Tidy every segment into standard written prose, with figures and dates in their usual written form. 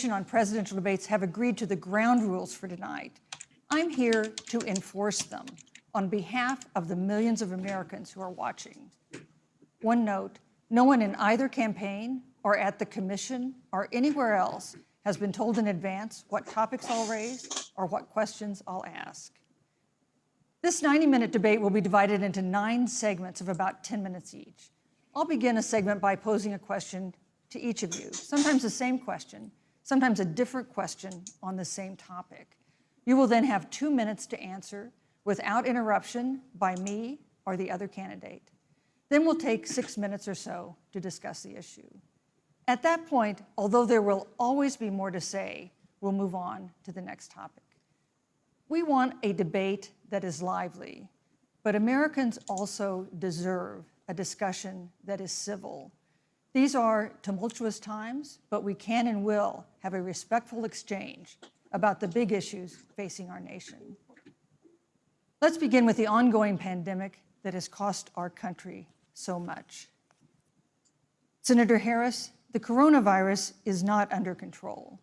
Commission on Presidential Debates have agreed to the ground rules for tonight. I'm here to enforce them on behalf of the millions of Americans who are watching. One note, no one in either campaign or at the commission or anywhere else has been told in advance what topics I'll raise or what questions I'll ask. This 90-minute debate will be divided into 9 segments of about 10 minutes each. I'll begin a segment by posing a question to each of you, sometimes the same question, sometimes a different question on the same topic. You will then have 2 minutes to answer without interruption by me or the other candidate. Then we'll take 6 minutes or so to discuss the issue. At that point, although there will always be more to say, we'll move on to the next topic. We want a debate that is lively, but Americans also deserve a discussion that is civil. These are tumultuous times, but we can and will have a respectful exchange about the big issues facing our nation. Let's begin with the ongoing pandemic that has cost our country so much. Senator Harris, the coronavirus is not under control.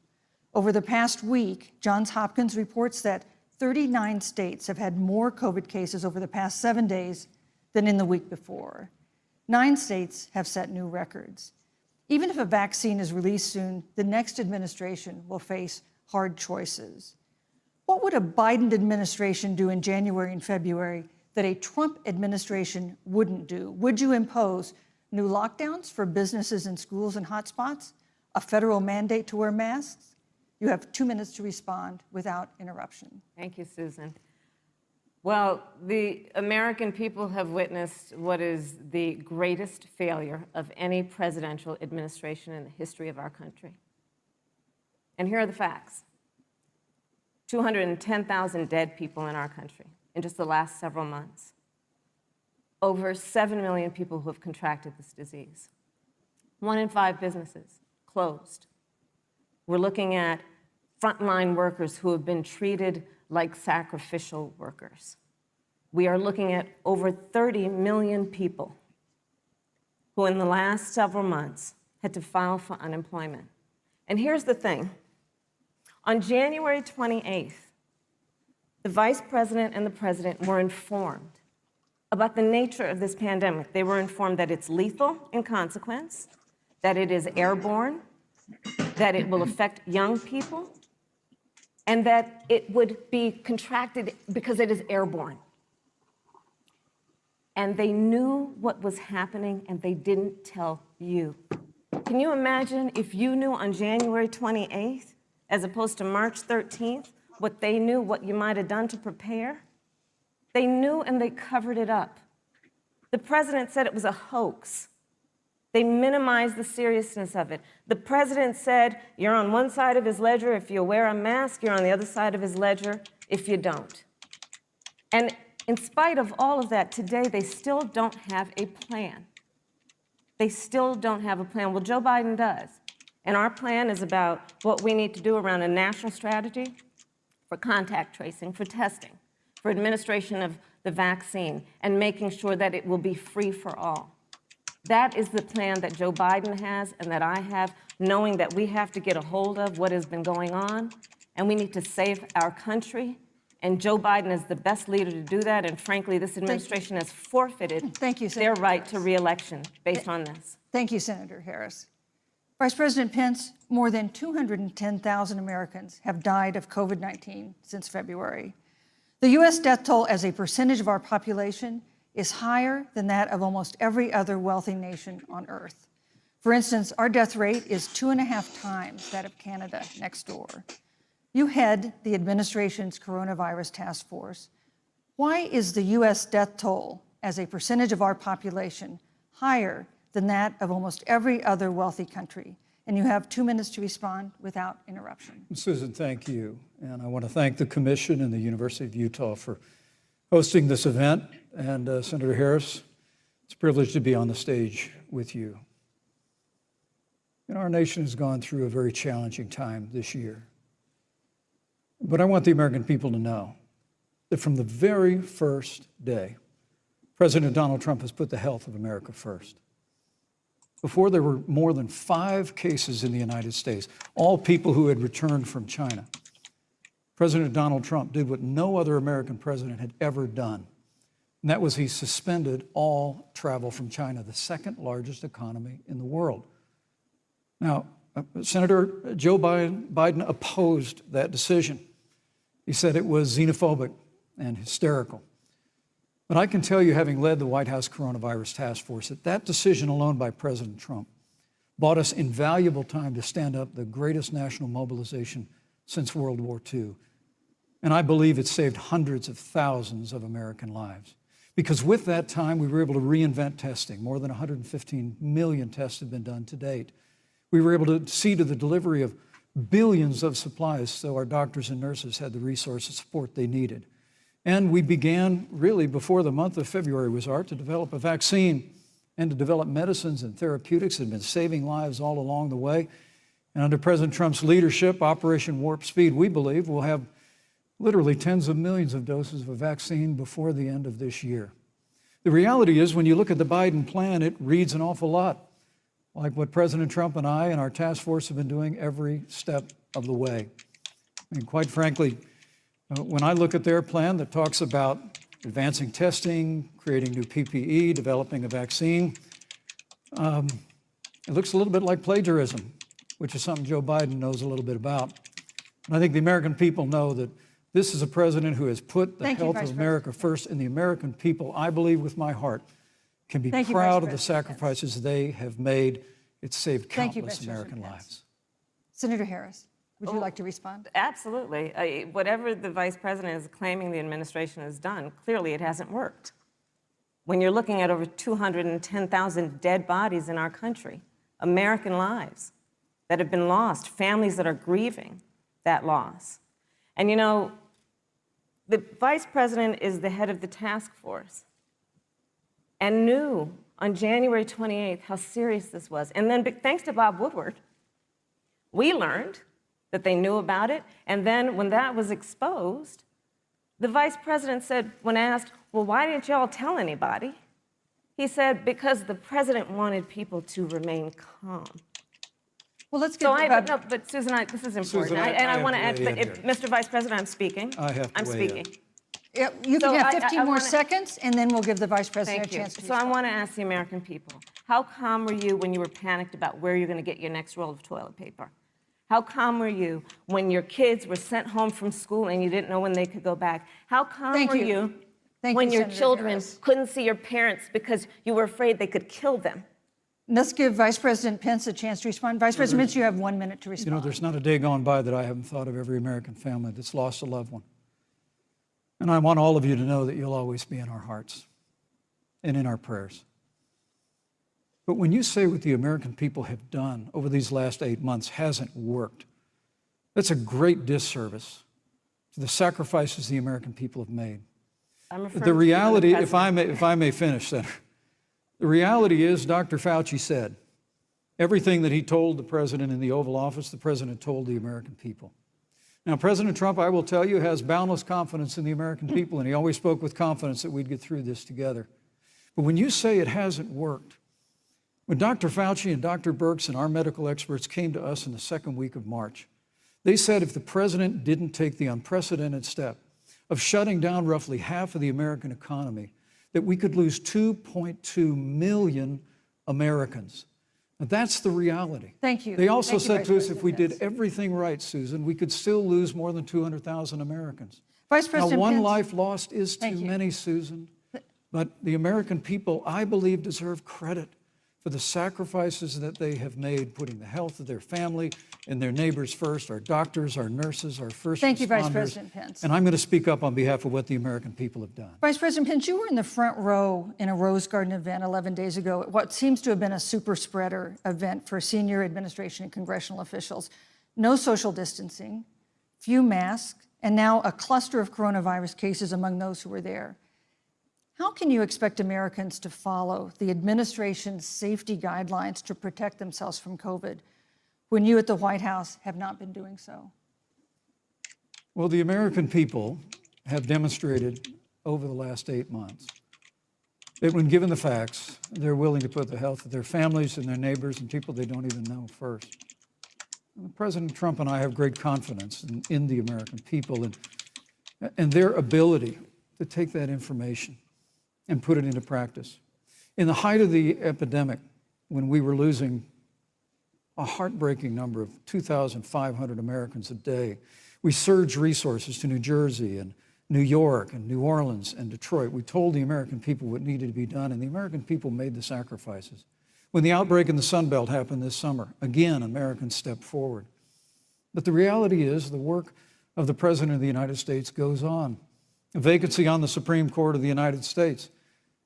Over the past week, Johns Hopkins reports that 39 states have had more COVID cases over the past 7 days than in the week before. 9 states have set new records. Even if a vaccine is released soon, the next administration will face hard choices. What would a Biden administration do in January and February that a Trump administration wouldn't do? Would you impose new lockdowns for businesses and schools and hotspots? A federal mandate to wear masks? You have 2 minutes to respond without interruption. Thank you, Susan. Well, the American people have witnessed what is the greatest failure of any presidential administration in the history of our country. And here are the facts. 210,000 dead people in our country in just the last several months. Over 7 million people who have contracted this disease. 1 in 5 businesses closed. We're looking at frontline workers who have been treated like sacrificial workers. We are looking at over 30 million people who in the last several months had to file for unemployment. And here's the thing. On January 28th, the Vice President and the President were informed about the nature of this pandemic. They were informed that it's lethal in consequence, that it is airborne, that it will affect young people, and that it would be contracted because it is airborne. And they knew what was happening, and they didn't tell you. Can you imagine if you knew on January 28th, as opposed to March 13th, what they knew, what you might have done to prepare? They knew and they covered it up. The president said it was a hoax. They minimized the seriousness of it. The president said, you're on one side of his ledger if you wear a mask, you're on the other side of his ledger if you don't. And in spite of all of that, today they still don't have a plan. They still don't have a plan. Well, Joe Biden does. And our plan is about what we need to do around a national strategy for contact tracing, for testing, for administration of the vaccine, and making sure that it will be free for all. That is the plan that Joe Biden has and that I have, knowing that we have to get a hold of what has been going on, and we need to save our country. And Joe Biden is the best leader to do that, and frankly, this administration has forfeited their right to re-election based on this. Thank you, Senator Harris. Vice President Pence, more than 210,000 Americans have died of COVID-19 since February. The U.S. death toll as a percentage of our population is higher than that of almost every other wealthy nation on earth. For instance, our death rate is 2.5 times that of Canada next door. You head the administration's coronavirus task force. Why is the U.S. death toll as a percentage of our population higher than that of almost every other wealthy country? And you have 2 minutes to respond without interruption. Susan, thank you. And I want to thank the Commission and the University of Utah for hosting this event. And Senator Harris, it's a privilege to be on the stage with you. You know, our nation has gone through a very challenging time this year. But I want the American people to know that from the very first day, President Donald Trump has put the health of America first. before there were more than 5 cases in the United States, all people who had returned from China, President Donald Trump did what no other American president had ever done. And that was he suspended all travel from China, the second largest economy in the world. Now, Senator Joe Biden opposed that decision. He said it was xenophobic and hysterical. But I can tell you, having led the White House Coronavirus Task Force, that that decision alone by President Trump bought us invaluable time to stand up the greatest national mobilization since World War II. And I believe it saved hundreds of thousands of American lives. Because with that time, we were able to reinvent testing. More than 115 million tests have been done to date. We were able to see to the delivery of billions of supplies so our doctors and nurses had the resource and support they needed. And we began, really before the month of February was out, to develop a vaccine and to develop medicines and therapeutics that have been saving lives all along the way. And under President Trump's leadership, Operation Warp Speed, we believe we'll have literally tens of millions of doses of a vaccine before the end of this year. The reality is, when you look at the Biden plan, it reads an awful lot like what President Trump and I and our task force have been doing every step of the way. I mean, quite frankly, when I look at their plan that talks about advancing testing, creating new PPE, developing a vaccine, it looks a little bit like plagiarism, which is something Joe Biden knows a little bit about. And I think the American people know that this is a president who has put the health of America first, and the American people, I believe with my heart, can be proud of the sacrifices they have made. It's saved countless American lives. Senator Harris, would you like to respond? Absolutely. Whatever the vice president is claiming the administration has done, clearly it hasn't worked. When you're looking at over 210,000 dead bodies in our country, American lives that have been lost, families that are grieving that loss. And you know, the vice president is the head of the task force and knew on January 28th how serious this was. And then thanks to Bob Woodward, we learned that they knew about it. And then when that was exposed, the vice president said, when asked, well, why didn't y'all tell anybody? He said, because the president wanted people to remain calm. Well, let's get but Susan, this is important. I want to add, Mr. Vice President, I'm speaking. I'm speaking. Yeah, you can have 15 more seconds, and then we'll give the vice president a chance to respond. So I want to ask the American people, how calm were you when you were panicked about where you're going to get your next roll of toilet paper? How calm were you when your kids were sent home from school and you didn't know when they could go back? How calm were you when your children couldn't see your parents because you were afraid they could kill them? Let's give Vice President Pence a chance to respond. Vice President Pence, you have 1 minute to respond. You know, there's not a day gone by that I haven't thought of every American family that's lost a loved one. And I want all of you to know that you'll always be in our hearts and in our prayers. But when you say what the American people have done over these last 8 months hasn't worked, that's a great disservice to the sacrifices the American people have made. The reality, if I may finish, Senator, the reality is Dr. Fauci said everything that he told the president in the Oval Office, the president told the American people. Now, President Trump, I will tell you, has boundless confidence in the American people, and he always spoke with confidence that we'd get through this together. But when you say it hasn't worked, when Dr. Fauci and Dr. Birx and our medical experts came to us in the second week of March, they said if the president didn't take the unprecedented step of shutting down roughly half of the American economy, that we could lose 2.2 million Americans. Now, that's the reality. Thank you. They also said to us, if we did everything right, Susan, we could still lose more than 200,000 Americans. Vice President Now, one Pence, life lost is too many, Susan. But the American people, I believe, deserve credit for the sacrifices that they have made, putting the health of their family and their neighbors first, our doctors, our nurses, our first responders. Thank you, Vice President Pence. And I'm going to speak up on behalf of what the American people have done. Vice President Pence, you were in the front row in a Rose Garden event 11 days ago, at what seems to have been a super spreader event for senior administration and congressional officials. No social distancing, few masks, and now a cluster of coronavirus cases among those who were there. How can you expect Americans to follow the administration's safety guidelines to protect themselves from COVID when you at the White House have not been doing so? Well, the American people have demonstrated over the last 8 months that when given the facts, they're willing to put the health of their families and their neighbors and people they don't even know first. And President Trump and I have great confidence in the American people and their ability to take that information and put it into practice. In the height of the epidemic, when we were losing a heartbreaking number of 2,500 Americans a day, we surged resources to New Jersey and New York and New Orleans and Detroit. We told the American people what needed to be done, and the American people made the sacrifices. When the outbreak in the Sun Belt happened this summer, again, Americans stepped forward. But the reality is the work of the President of the United States goes on. A vacancy on the Supreme Court of the United States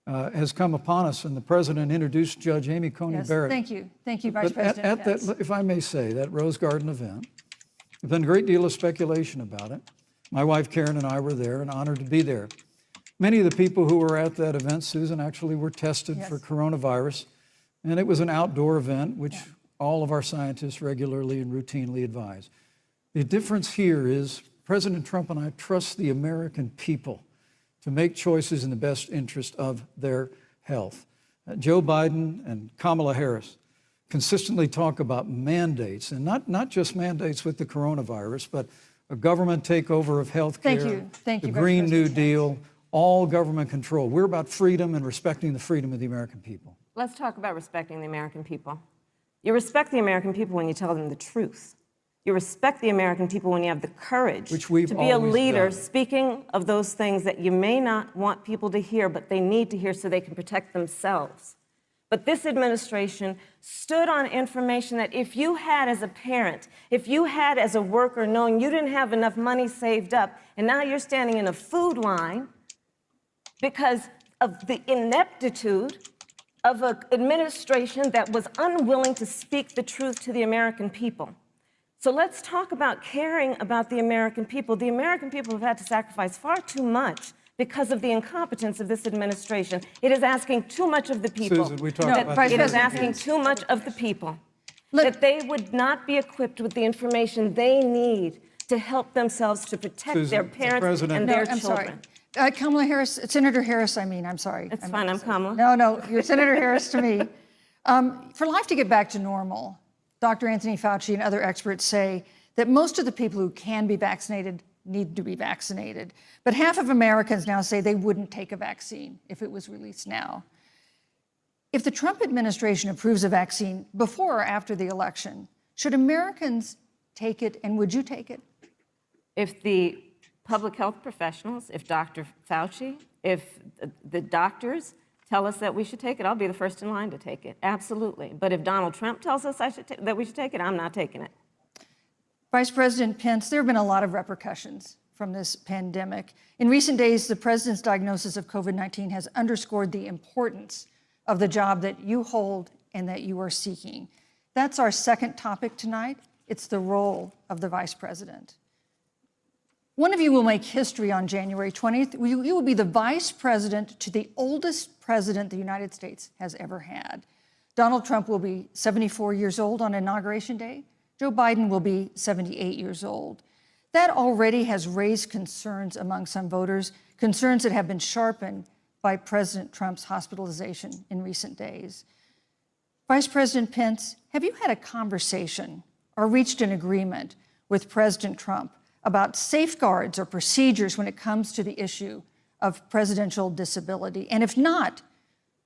has come upon us, and the President introduced Judge Amy Coney Barrett. Thank you, Vice President At Pence. that, if I may say, that Rose Garden event, there's been a great deal of speculation about it. My wife Karen and I were there and honored to be there. Many of the people who were at that event, Susan, actually were tested for coronavirus, and it was an outdoor event, which all of our scientists regularly and routinely advise. The difference here is President Trump and I trust the American people to make choices in the best interest of their health. Joe Biden and Kamala Harris consistently talk about mandates, and not just mandates with the coronavirus, but a government takeover of health care, Thank you, the Vice Green New President Deal, all government control. We're about freedom and respecting the freedom of the American people. Let's talk about respecting the American people. You respect the American people when you tell them the truth. You respect the American people when you have the courage Which we've to be a always leader done. speaking of those things that you may not want people to hear, but they need to hear so they can protect themselves. But this administration stood on information that if you had as a parent, if you had as a worker knowing you didn't have enough money saved up, and now you're standing in a food line because of the ineptitude of an administration that was unwilling to speak the truth to the American people. So let's talk about caring about the American people. The American people have had to sacrifice far too much because of the incompetence of this administration. It is asking too much of the people. Susan, we talked about Vice It is President asking too much of the people. Look- That they would not be equipped with the information they need to help themselves to protect Susan, their the parents President- and No, their I'm children. sorry. Kamala Harris, Senator Harris, I'm sorry. It's fine, I'm Kamala. No, you're Senator Harris to me. For life to get back to normal, Dr. Anthony Fauci and other experts say that most of the people who can be vaccinated need to be vaccinated. But half of Americans now say they wouldn't take a vaccine if it was released now. If the Trump administration approves a vaccine before or after the election, should Americans take it, and would you take it? If the public health professionals, if Dr. Fauci, if the doctors tell us that we should take it, I'll be the first in line to take it, absolutely. But if Donald Trump tells us that we should take it, I'm not taking it. Vice President Pence, there have been a lot of repercussions from this pandemic. In recent days, the president's diagnosis of COVID-19 has underscored the importance of the job that you hold and that you are seeking. That's our second topic tonight. It's the role of the vice president. One of you will make history on January 20th. You will be the vice president to the oldest president the United States has ever had. Donald Trump will be 74 years old on Inauguration Day. Joe Biden will be 78 years old. That already has raised concerns among some voters, concerns that have been sharpened by President Trump's hospitalization in recent days. Vice President Pence, have you had a conversation or reached an agreement with President Trump about safeguards or procedures when it comes to the issue of presidential disability? And if not,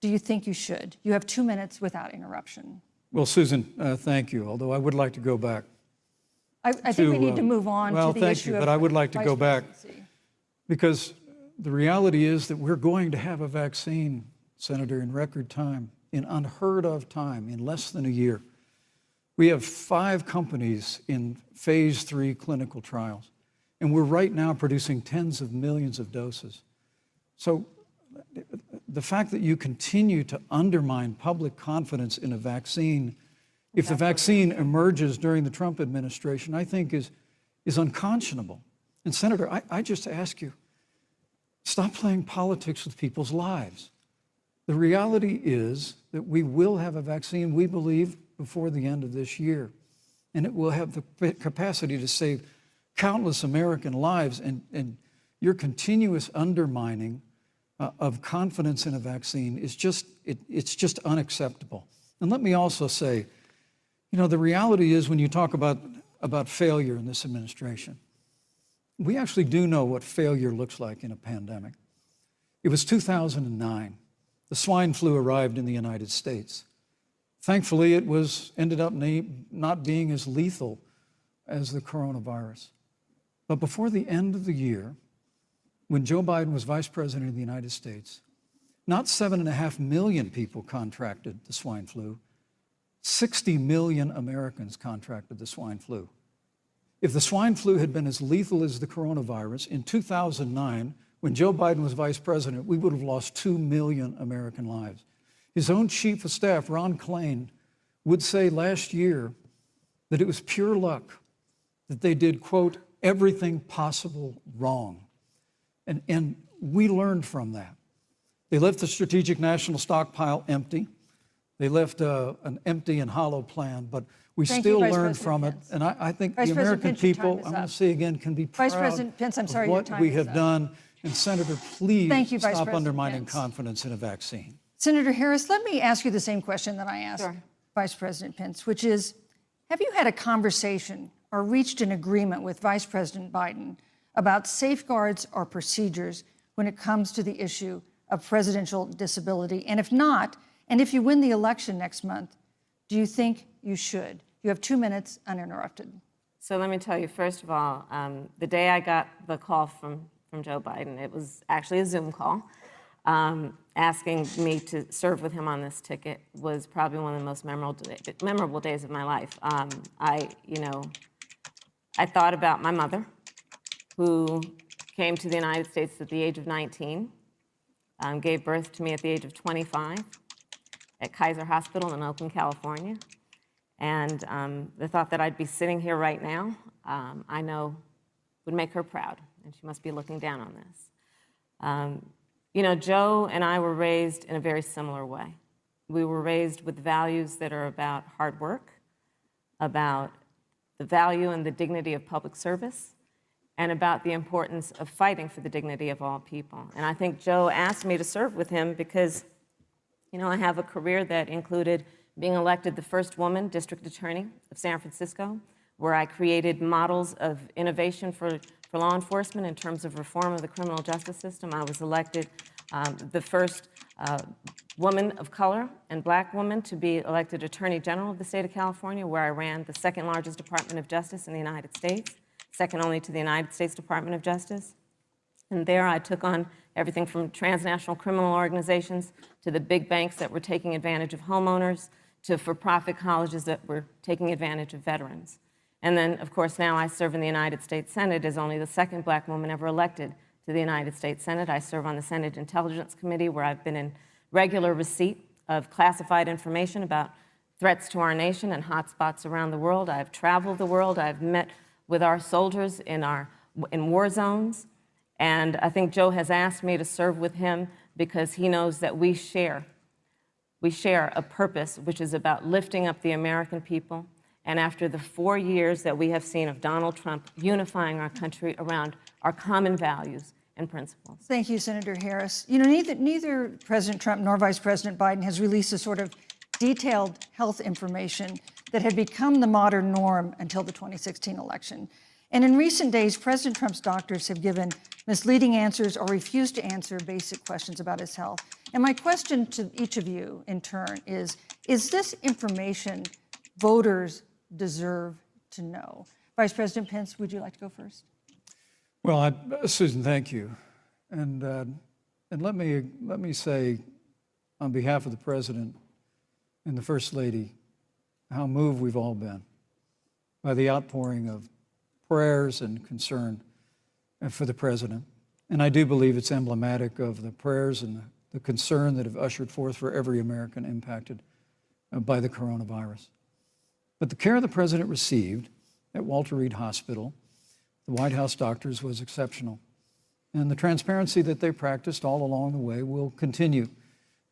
do you think you should? You have 2 minutes without interruption. Well, Susan, thank you, although I would like to go back. I think we need to move on to the issue Well, thank you, but I would like to vice go back presidency. because the reality is that we're going to have a vaccine, Senator, in record time, in unheard of time, in less than a year. We have 5 companies in phase 3 clinical trials, and we're right now producing tens of millions of doses. So the fact that you continue to undermine public confidence in a vaccine, if the vaccine emerges during the Trump administration, I think is unconscionable. And Senator, I just ask you, stop playing politics with people's lives. The reality is that we will have a vaccine, we believe, before the end of this year. And it will have the capacity to save countless American lives. And your continuous undermining of confidence in a vaccine is just, it's just unacceptable. And let me also say, you know, the reality is when you talk about failure in this administration, we actually do know what failure looks like in a pandemic. It was 2009. The swine flu arrived in the United States. Thankfully, it ended up not being as lethal as the coronavirus. But before the end of the year, when Joe Biden was vice president of the United States, not 7.5 million people contracted the swine flu, 60 million Americans contracted the swine flu. If the swine flu had been as lethal as the coronavirus, in 2009, when Joe Biden was vice president, we would have lost 2 million American lives. His own chief of staff, Ron Klain, would say last year that it was pure luck that they did, quote, everything possible wrong. And we learned from that. They left the strategic national stockpile empty. They left an empty and hollow plan, but we still learned from it. And I think the American people, I'm going to say again, can be proud of what we have done. And Senator, please stop undermining confidence in a vaccine. Senator Harris, let me ask you the same question that I asked Vice President Pence, which is, have you had a conversation or reached an agreement with Vice President Biden about safeguards or procedures when it comes to the issue of presidential disability? And if not, and if you win the election next month, do you think you should? You have 2 minutes uninterrupted. So let me tell you, first of all, the day I got the call from Joe Biden, it was actually a Zoom call, asking me to serve with him on this ticket was probably one of the most memorable days of my life. I thought about my mother, who came to the United States at the age of 19, gave birth to me at the age of 25 at Kaiser Hospital in Oakland, California. And the thought that I'd be sitting here right now, I know would make her proud, and she must be looking down on this. You know, Joe and I were raised in a very similar way. We were raised with values that are about hard work, about the value and the dignity of public service, and about the importance of fighting for the dignity of all people. And I think Joe asked me to serve with him because, you know, I have a career that included being elected the first woman district attorney of San Francisco, where I created models of innovation for law enforcement in terms of reform of the criminal justice system. I was elected the first woman of color and black woman to be elected Attorney General of the state of California, where I ran the second largest Department of Justice in the United States, second only to the United States Department of Justice. And there I took on everything from transnational criminal organizations to the big banks that were taking advantage of homeowners to for-profit colleges that were taking advantage of veterans. And then, of course, now I serve in the United States Senate as only the second black woman ever elected to the United States Senate. I serve on the Senate Intelligence Committee, where I've been in regular receipt of classified information about threats to our nation and hotspots around the world. I've traveled the world. I've met with our soldiers in war zones. And I think Joe has asked me to serve with him because he knows that we share a purpose which is about lifting up the American people. And after the 4 years that we have seen of Donald Trump unifying our country around our common values and principles. Thank you, Senator Harris. You know, neither President Trump nor Vice President Biden has released the sort of detailed health information that had become the modern norm until the 2016 election. And in recent days, President Trump's doctors have given misleading answers or refused to answer basic questions about his health. And my question to each of you in turn is this information voters deserve to know? Vice President Pence, would you like to go first? Well, Susan, thank you. And let me say, on behalf of the President and the First Lady, how moved we've all been by the outpouring of prayers and concern for the President. And I do believe it's emblematic of the prayers and the concern that have ushered forth for every American impacted by the coronavirus. But the care the President received at Walter Reed Hospital, the White House doctors, was exceptional. And the transparency that they practiced all along the way will continue.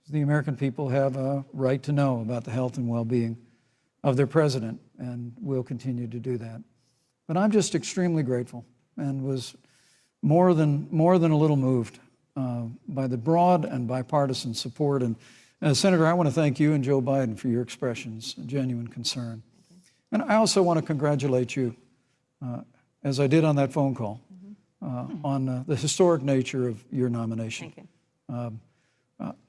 The American people have a right to know about the health and well-being of their President, and will continue to do that. But I'm just extremely grateful and was more than a little moved by the broad and bipartisan support. And Senator, I want to thank you and Joe Biden for your expressions of genuine concern. And I also want to congratulate you, as I did on that phone call, on the historic nature of your nomination. Thank you.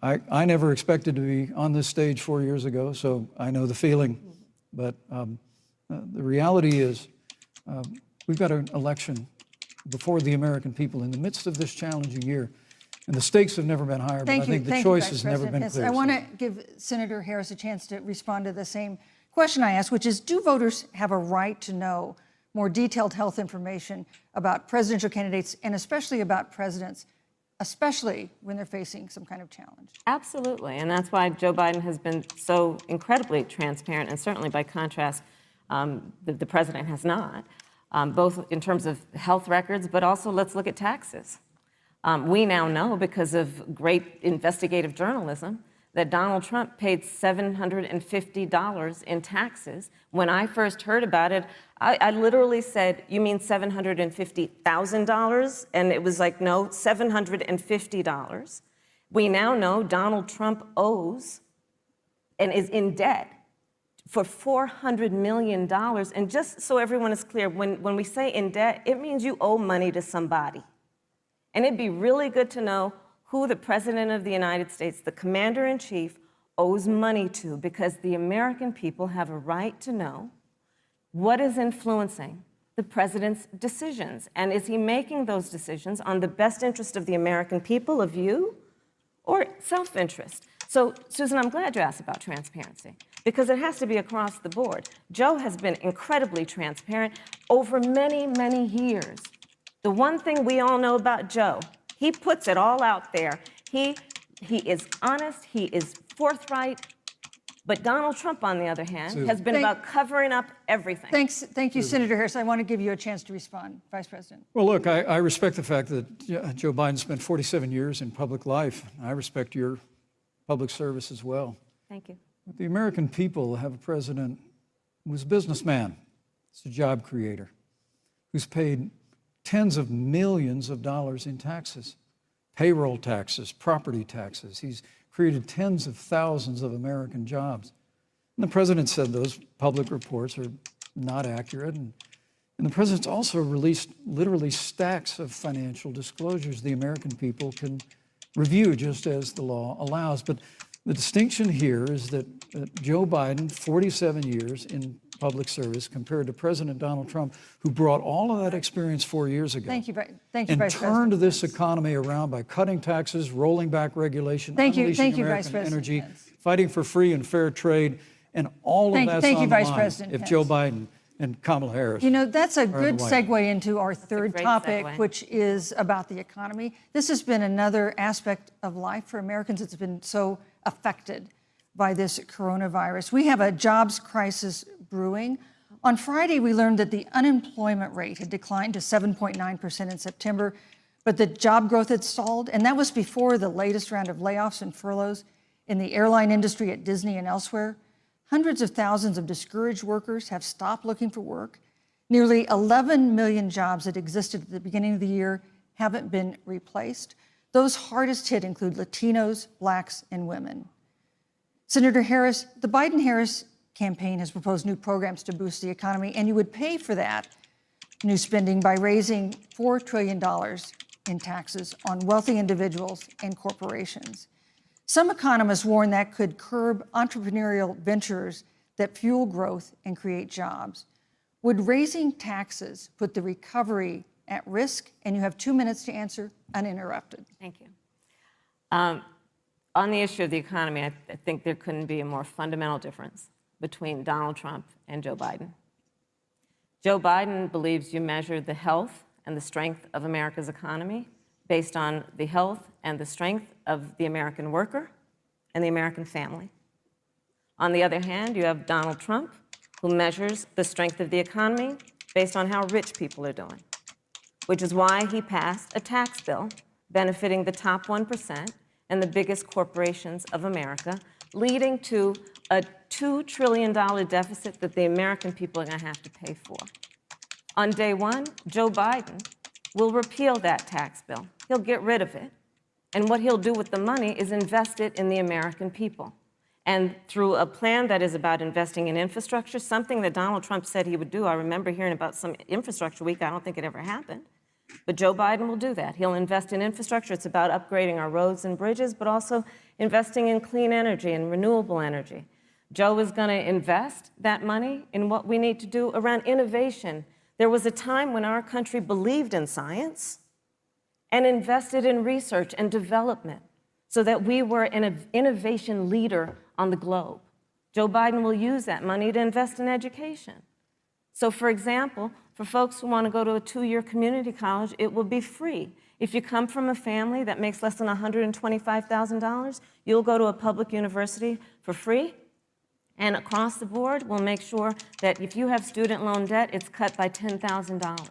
I never expected to be on this stage 4 years ago, so I know the feeling. But the reality is we've got an election before the American people in the midst of this challenging year. And the stakes have never been higher, but I think the choice has never been clearer. I want to give Senator Harris a chance to respond to the same question I asked, which is, do voters have a right to know more detailed health information about presidential candidates and especially about presidents, especially when they're facing some kind of challenge? Absolutely, and that's why Joe Biden has been so incredibly transparent, and certainly by contrast, the president has not, both in terms of health records, but also let's look at taxes. We now know, because of great investigative journalism, that Donald Trump paid $750 in taxes. When I first heard about it, I literally said, "You mean $750,000?" And it was like, no, $750. We now know Donald Trump owes and is in debt for $400 million. And just so everyone is clear, when we say in debt, it means you owe money to somebody. And it'd be really good to know who the President of the United States, the Commander-in-Chief, owes money to, because the American people have a right to know what is influencing the President's decisions. And is he making those decisions on the best interest of the American people, of you, or self-interest? So, Susan, I'm glad you asked about transparency, because it has to be across the board. Joe has been incredibly transparent over many, many years. The one thing we all know about Joe, he puts it all out there. He is honest, he is forthright. But Donald Trump, on the other hand, has been about covering up everything. Thank you, Senator Harris. I want to give you a chance to respond, Vice President. Well, look, I respect the fact that Joe Biden spent 47 years in public life. I respect your public service as well. Thank you. But the American people have a president who's a businessman, he's a job creator, who's paid tens of millions of dollars in taxes, payroll taxes, property taxes. He's created tens of thousands of American jobs. And the president said those public reports are not accurate. And the president's also released literally stacks of financial disclosures the American people can review just as the law allows. But the distinction here is that Joe Biden, 47 years in public service, compared to President Donald Trump, who brought all of that experience 4 years ago. Thank you, Vice and President. turned this economy around by cutting taxes, rolling back regulation, unleashing American energy, fighting for free and fair trade, and all of that's on the line if Joe Biden and Kamala Harris. You know, that's a good segue into our third topic, which is about the economy. This has been another aspect of life for Americans that's been so affected by this coronavirus. We have a jobs crisis brewing. On Friday, we learned that the unemployment rate had declined to 7.9% in September, but the job growth had stalled, and that was before the latest round of layoffs and furloughs in the airline industry at Disney and elsewhere. Hundreds of thousands of discouraged workers have stopped looking for work. Nearly 11 million jobs that existed at the beginning of the year haven't been replaced. Those hardest hit include Latinos, Blacks, and women. Senator Harris, the Biden-Harris campaign has proposed new programs to boost the economy, and you would pay for that new spending by raising $4 trillion in taxes on wealthy individuals and corporations. Some economists warn that could curb entrepreneurial ventures that fuel growth and create jobs. Would raising taxes put the recovery at risk? And you have 2 minutes to answer uninterrupted. Thank you. On the issue of the economy, I think there couldn't be a more fundamental difference between Donald Trump and Joe Biden. Joe Biden believes you measure the health and the strength of America's economy based on the health and the strength of the American worker and the American family. On the other hand, you have Donald Trump, who measures the strength of the economy based on how rich people are doing, which is why he passed a tax bill benefiting the top 1% and the biggest corporations of America, leading to a $2 trillion deficit that the American people are going to have to pay for. On day one, Joe Biden will repeal that tax bill. He'll get rid of it. And what he'll do with the money is invest it in the American people. And through a plan that is about investing in infrastructure, something that Donald Trump said he would do. I remember hearing about some infrastructure week. I don't think it ever happened. But Joe Biden will do that. He'll invest in infrastructure. It's about upgrading our roads and bridges, but also investing in clean energy and renewable energy. Joe is going to invest that money in what we need to do around innovation. There was a time when our country believed in science and invested in research and development so that we were an innovation leader on the globe. Joe Biden will use that money to invest in education. So, for example, for folks who want to go to a 2-year community college, it will be free. If you come from a family that makes less than $125,000, you'll go to a public university for free. And across the board, we'll make sure that if you have student loan debt, it's cut by $10,000.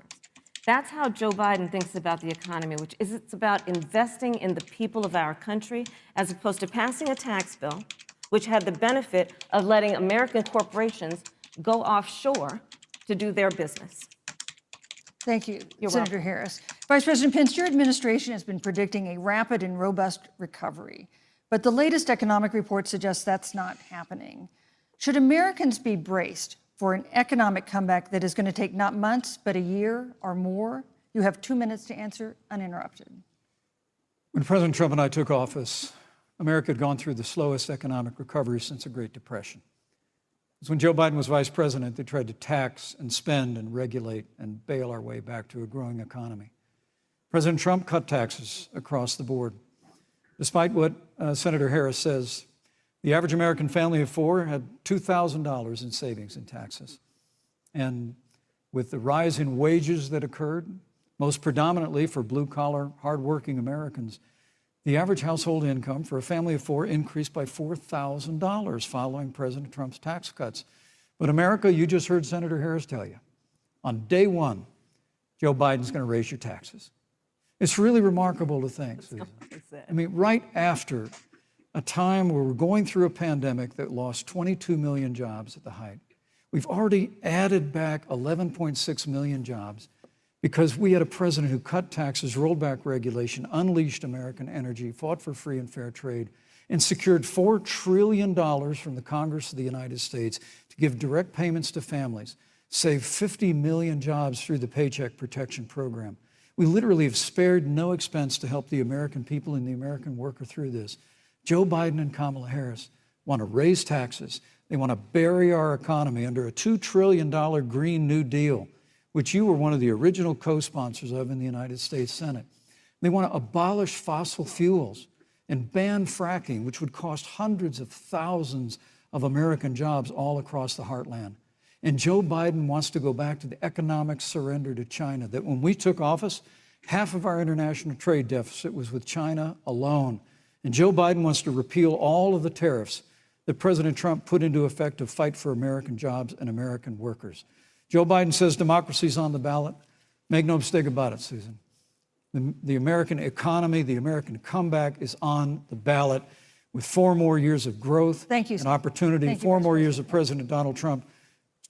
That's how Joe Biden thinks about the economy, which is it's about investing in the people of our country as opposed to passing a tax bill, which had the benefit of letting American corporations go offshore to do their business. Thank you, You're Senator welcome. Harris. Vice President Pence, your administration has been predicting a rapid and robust recovery, but the latest economic report suggests that's not happening. Should Americans be braced for an economic comeback that is going to take not months, but a year or more? You have 2 minutes to answer, uninterrupted. When President Trump and I took office, America had gone through the slowest economic recovery since the Great Depression. Because when Joe Biden was vice president, they tried to tax and spend and regulate and bail our way back to a growing economy. President Trump cut taxes across the board. Despite what Senator Harris says, the average American family of 4 had $2,000 in savings in taxes. And with the rise in wages that occurred, most predominantly for blue-collar, hardworking Americans, the average household income for a family of 4 increased by $4,000 following President Trump's tax cuts. But America, you just heard Senator Harris tell you, on day one, Joe Biden's going to raise your taxes. It's really remarkable to think, Susan. I mean, right after a time where we're going through a pandemic that lost 22 million jobs at the height, we've already added back 11.6 million jobs because we had a president who cut taxes, rolled back regulation, unleashed American energy, fought for free and fair trade, and secured $4 trillion from the Congress of the United States to give direct payments to families, save 50 million jobs through the Paycheck Protection Program. We literally have spared no expense to help the American people and the American worker through this. Joe Biden and Kamala Harris want to raise taxes. They want to bury our economy under a $2 trillion Green New Deal, which you were one of the original co-sponsors of in the United States Senate. They want to abolish fossil fuels and ban fracking, which would cost hundreds of thousands of American jobs all across the heartland. And Joe Biden wants to go back to the economic surrender to China, that when we took office, half of our international trade deficit was with China alone. And Joe Biden wants to repeal all of the tariffs that President Trump put into effect to fight for American jobs and American workers. Joe Biden says democracy's on the ballot. Make no mistake about it, Susan. The American economy, the American comeback is on the ballot with 4 more years of growth and opportunity, 4 more years of President Donald Trump.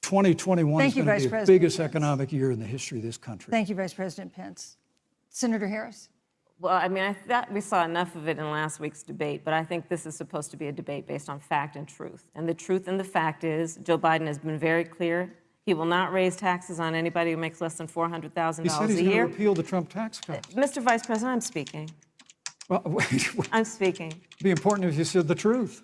2021 is going to be the biggest economic year in the history of this country. Thank you, Vice President Pence. Senator Harris. Well, I mean, I thought we saw enough of it in last week's debate, but I think this is supposed to be a debate based on fact and truth. And the truth and the fact is Joe Biden has been very clear. He will not raise taxes on anybody who makes less than $400,000 a year. He said he's going to repeal the Trump tax cuts. Mr. Vice President, I'm speaking. Well, wait. I'm speaking. It'd be important if you said the truth.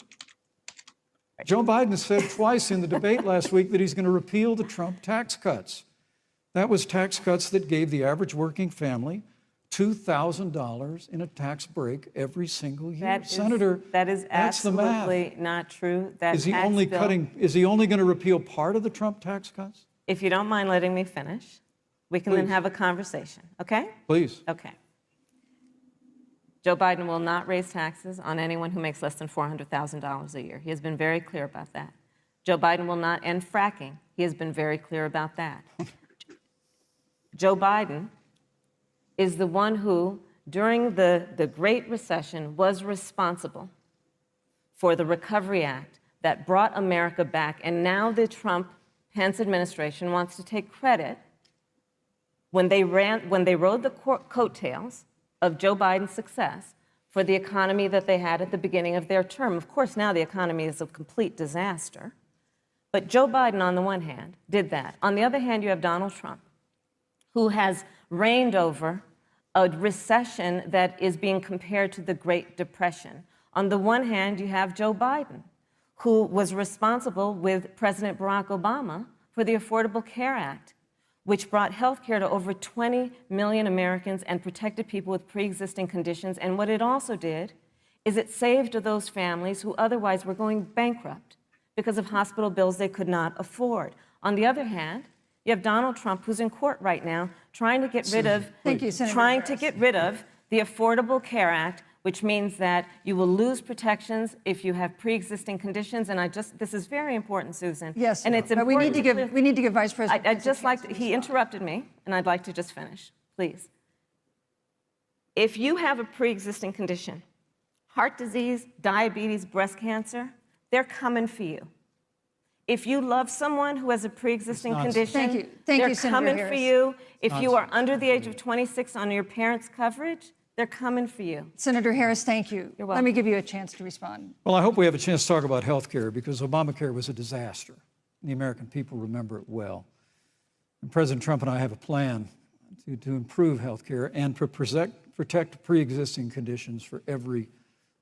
Joe Biden said twice in the debate last week that he's going to repeal the Trump tax cuts. That was tax cuts that gave the average working family $2,000 in a tax break every single year. Senator, that is that's the math. absolutely not true. That Is he only going to repeal part of the Trump tax cuts? If you don't mind letting me finish, we can then have a conversation, okay? Please. Okay. Joe Biden will not raise taxes on anyone who makes less than $400,000 a year. He has been very clear about that. Joe Biden will not end fracking. He has been very clear about that. Joe Biden is the one who, during the Great Recession, was responsible for the Recovery Act that brought America back. And now the Trump-Pence administration wants to take credit when they rode the coattails of Joe Biden's success for the economy that they had at the beginning of their term. Of course, now the economy is a complete disaster. But Joe Biden, on the one hand, did that. On the other hand, you have Donald Trump, who has reigned over a recession that is being compared to the Great Depression. On the one hand, you have Joe Biden, who was responsible with President Barack Obama for the Affordable Care Act, which brought health care to over 20 million Americans and protected people with pre-existing conditions. And what it also did is it saved those families who otherwise were going bankrupt because of hospital bills they could not afford. On the other hand, you have Donald Trump, who's in court right now, trying to get rid of the Affordable Care Act, which means that you will lose protections if you have pre-existing conditions. And this is very important, Susan. Yes, and it's but important. we need to give Vice President. I'd just like to, he interrupted me, and I'd like to just finish, please. If you have a pre-existing condition, heart disease, diabetes, breast cancer, they're coming for you. If you love someone who has a pre-existing condition, they're coming for you. If you are under the age of 26 on your parents' coverage, they're coming for you. Senator Harris, thank you. You're welcome. Let me give you a chance to respond. Well, I hope we have a chance to talk about health care, because Obamacare was a disaster. The American people remember it well. And President Trump and I have a plan to improve health care and to protect pre-existing conditions for every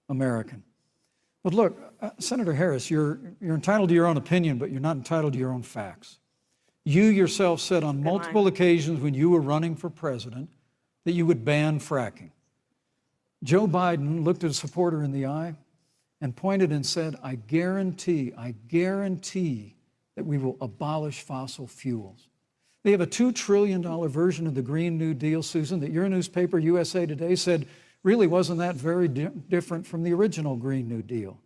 American. But look, Senator Harris, you're entitled to your own opinion, but you're not entitled to your own facts. You yourself said on multiple occasions when you were running for president that you would ban fracking. Joe Biden looked at a supporter in the eye and pointed and said, I guarantee that we will abolish fossil fuels. They have a $2 trillion version of the Green New Deal, Susan, that your newspaper, USA Today, said really wasn't that very different from the original Green New Deal.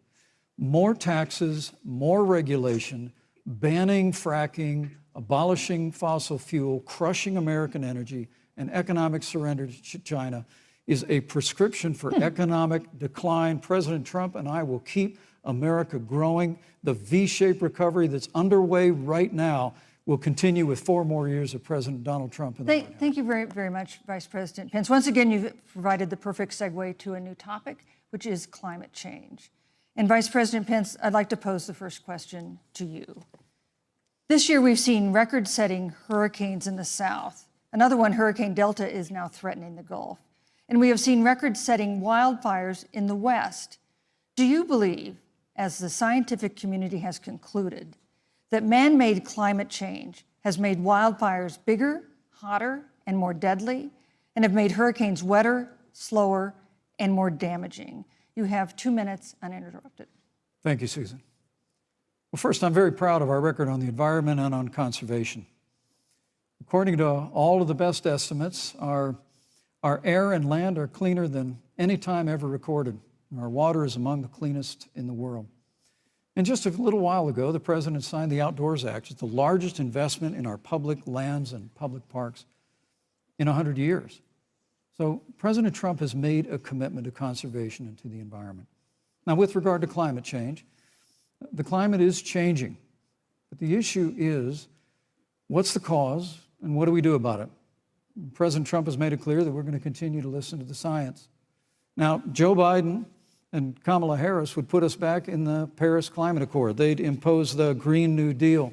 More taxes, more regulation, banning fracking, abolishing fossil fuel, crushing American energy, and economic surrender to China is a prescription for economic decline. President Trump and I will keep America growing. The V-shaped recovery that's underway right now will continue with 4 more years of President Donald Trump. Thank you very, very much, Vice President Pence. Once again, you've provided the perfect segue to a new topic, which is climate change. And Vice President Pence, I'd like to pose the first question to you. This year, we've seen record-setting hurricanes in the South. Another one, Hurricane Delta, is now threatening the Gulf. And we have seen record-setting wildfires in the West. Do you believe, as the scientific community has concluded, that man-made climate change has made wildfires bigger, hotter, and more deadly, and have made hurricanes wetter, slower, and more damaging? You have 2 minutes uninterrupted. Thank you, Susan. Well, first, I'm very proud of our record on the environment and on conservation. According to all of the best estimates, our air and land are cleaner than any time ever recorded. Our water is among the cleanest in the world. And just a little while ago, the President signed the Outdoors Act. It's the largest investment in our public lands and public parks in 100 years. So President Trump has made a commitment to conservation and to the environment. Now, with regard to climate change, the climate is changing. But the issue is, what's the cause and what do we do about it? President Trump has made it clear that we're going to continue to listen to the science. Now, Joe Biden and Kamala Harris would put us back in the Paris Climate Accord. They'd impose the Green New Deal,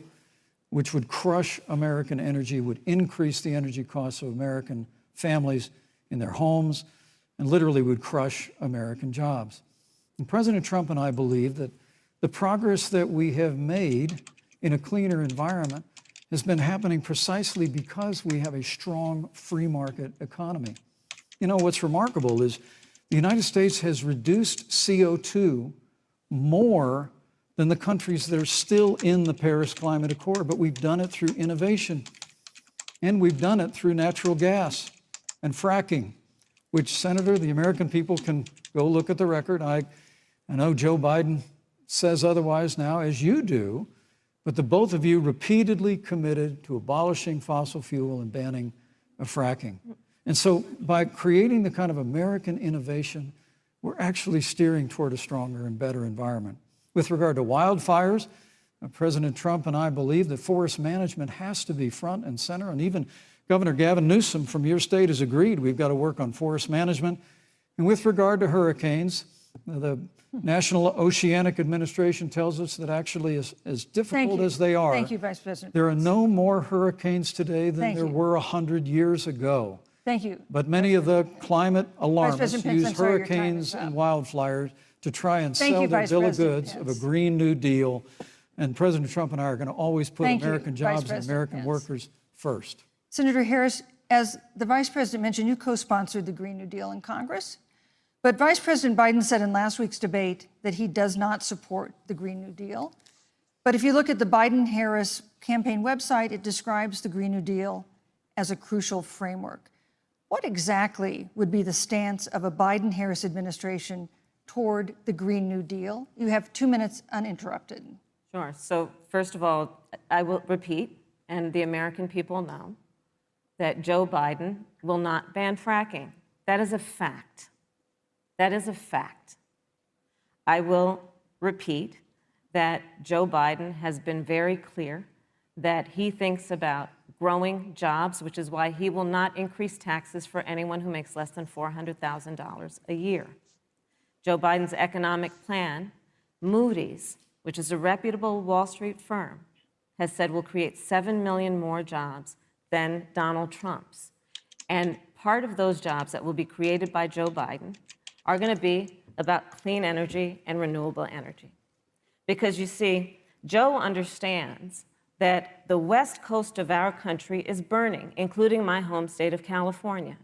which would crush American energy, would increase the energy costs of American families in their homes, and literally would crush American jobs. And President Trump and I believe that the progress that we have made in a cleaner environment has been happening precisely because we have a strong free market economy. You know, what's remarkable is the United States has reduced CO2 more than the countries that are still in the Paris Climate Accord, but we've done it through innovation, and we've done it through natural gas and fracking, which, Senator, the American people can go look at the record. I know Joe Biden says otherwise now, as you do, but the both of you repeatedly committed to abolishing fossil fuel and banning fracking. And so by creating the kind of American innovation, we're actually steering toward a stronger and better environment. With regard to wildfires, President Trump and I believe that forest management has to be front and center, and even Governor Gavin Newsom from your state has agreed we've got to work on forest management And with regard to hurricanes, the National Oceanic Administration tells us that actually, as difficult as they are, Thank you, Vice President. there are no more hurricanes today than Thank there you. were 100 years ago. Thank you. But many of the climate alarmists President Pence, use I'm sorry, your time hurricanes is up. and wildfires to try and Thank sell you, their Vice bill of President goods of a Pence. Green New Deal. And President Trump and I are going to always put Thank you, American Vice jobs and President American Pence. workers first. Senator Harris, as the Vice President mentioned, you co-sponsored the Green New Deal in Congress. But Vice President Biden said in last week's debate that he does not support the Green New Deal. But if you look at the Biden-Harris campaign website, it describes the Green New Deal as a crucial framework. What exactly would be the stance of a Biden-Harris administration toward the Green New Deal? You have 2 minutes uninterrupted. Sure. So first of all, I will repeat, and the American people know, that Joe Biden will not ban fracking. That is a fact. That is a fact. I will repeat that Joe Biden has been very clear that he thinks about growing jobs, which is why he will not increase taxes for anyone who makes less than $400,000 a year. Joe Biden's economic plan, Moody's, which is a reputable Wall Street firm, has said will create 7 million more jobs than Donald Trump's. And part of those jobs that will be created by Joe Biden are going to be about clean energy and renewable energy. Because you see, Joe understands that the west coast of our country is burning, including my home state of California.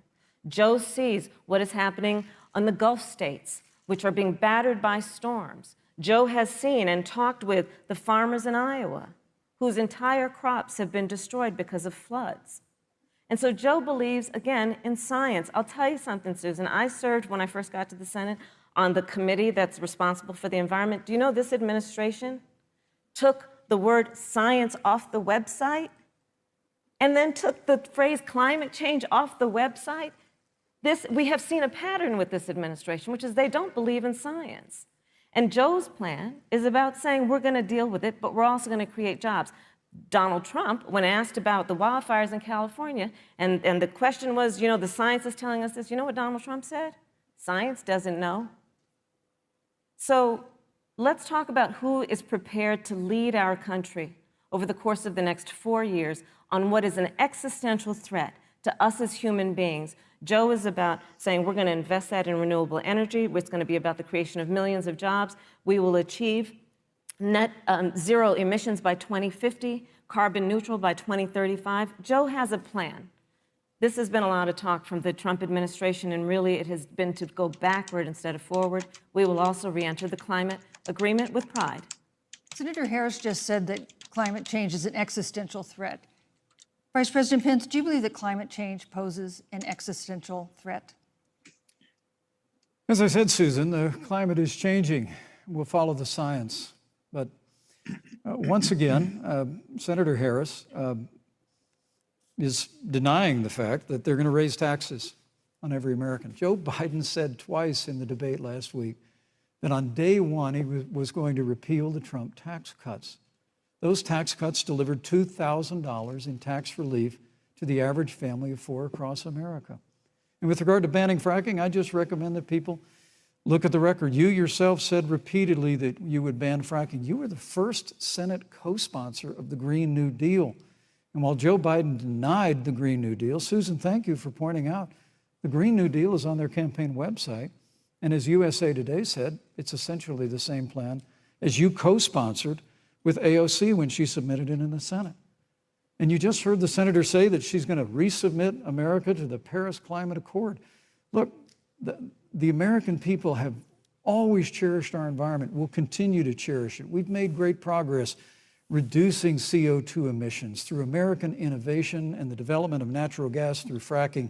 Joe sees what is happening on the Gulf states, which are being battered by storms. Joe has seen and talked with the farmers in Iowa, whose entire crops have been destroyed because of floods. And so Joe believes, again, in science. I'll tell you something, Susan. I served, when I first got to the Senate, on the committee that's responsible for the environment. Do you know this administration took the word science off the website and then took the phrase climate change off the website? We have seen a pattern with this administration, which is they don't believe in science. And Joe's plan is about saying we're going to deal with it, but we're also going to create jobs. Donald Trump, when asked about the wildfires in California, and the question was, the science is telling us this, you know what Donald Trump said? Science doesn't know. So let's talk about who is prepared to lead our country over the course of the next 4 years on what is an existential threat to us as human beings. Joe is about saying we're going to invest that in renewable energy. It's going to be about the creation of millions of jobs. We will achieve net zero emissions by 2050, carbon neutral by 2035. Joe has a plan. This has been a lot of talk from the Trump administration, and really it has been to go backward instead of forward. We will also re-enter the climate agreement with pride. Senator Harris just said that climate change is an existential threat. Vice President Pence, do you believe that climate change poses an existential threat? As I said, Susan, the climate is changing. We'll follow the science. But once again, Senator Harris is denying the fact that they're going to raise taxes on every American. Joe Biden said twice in the debate last week that on day one he was going to repeal the Trump tax cuts. Those tax cuts delivered $2,000 in tax relief to the average family of four across America. And with regard to banning fracking, I just recommend that people look at the record. You yourself said repeatedly that you would ban fracking. You were the first Senate co-sponsor of the Green New Deal. And while Joe Biden denied the Green New Deal, Susan, thank you for pointing out, the Green New Deal is on their campaign website. And as USA Today said, it's essentially the same plan as you co-sponsored with AOC when she submitted it in the Senate. And you just heard the senator say that she's going to resubmit America to the Paris Climate Accord. Look, the American people have always cherished our environment. We'll continue to cherish it. We've made great progress reducing CO2 emissions through American innovation and the development of natural gas through fracking.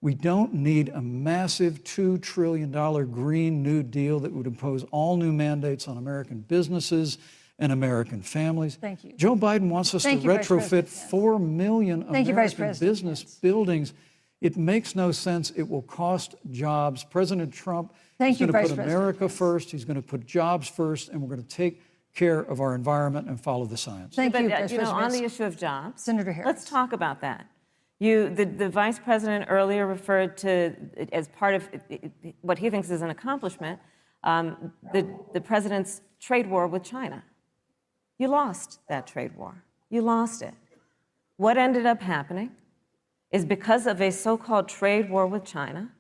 We don't need a massive $2 trillion Green New Deal that would impose all new mandates on American businesses and American families. Thank you. Joe Biden wants us to retrofit 4 million American business buildings. It makes no sense. It will cost jobs. President Trump is going to put America first. He's going to put jobs first, and we're going to take care of our environment and follow the science. Thank you, But on the issue of jobs, Senator Harris. let's talk about that. The vice president earlier referred to, as part of what he thinks is an accomplishment, the president's trade war with China. You lost that trade war. You lost it. What ended up happening is because of a so-called trade war with China,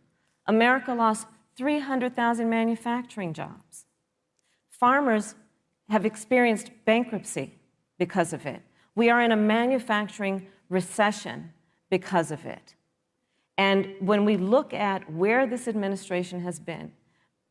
America lost 300,000 manufacturing jobs. Farmers have experienced bankruptcy because of it. We are in a manufacturing recession because of it. And when we look at where this administration has been,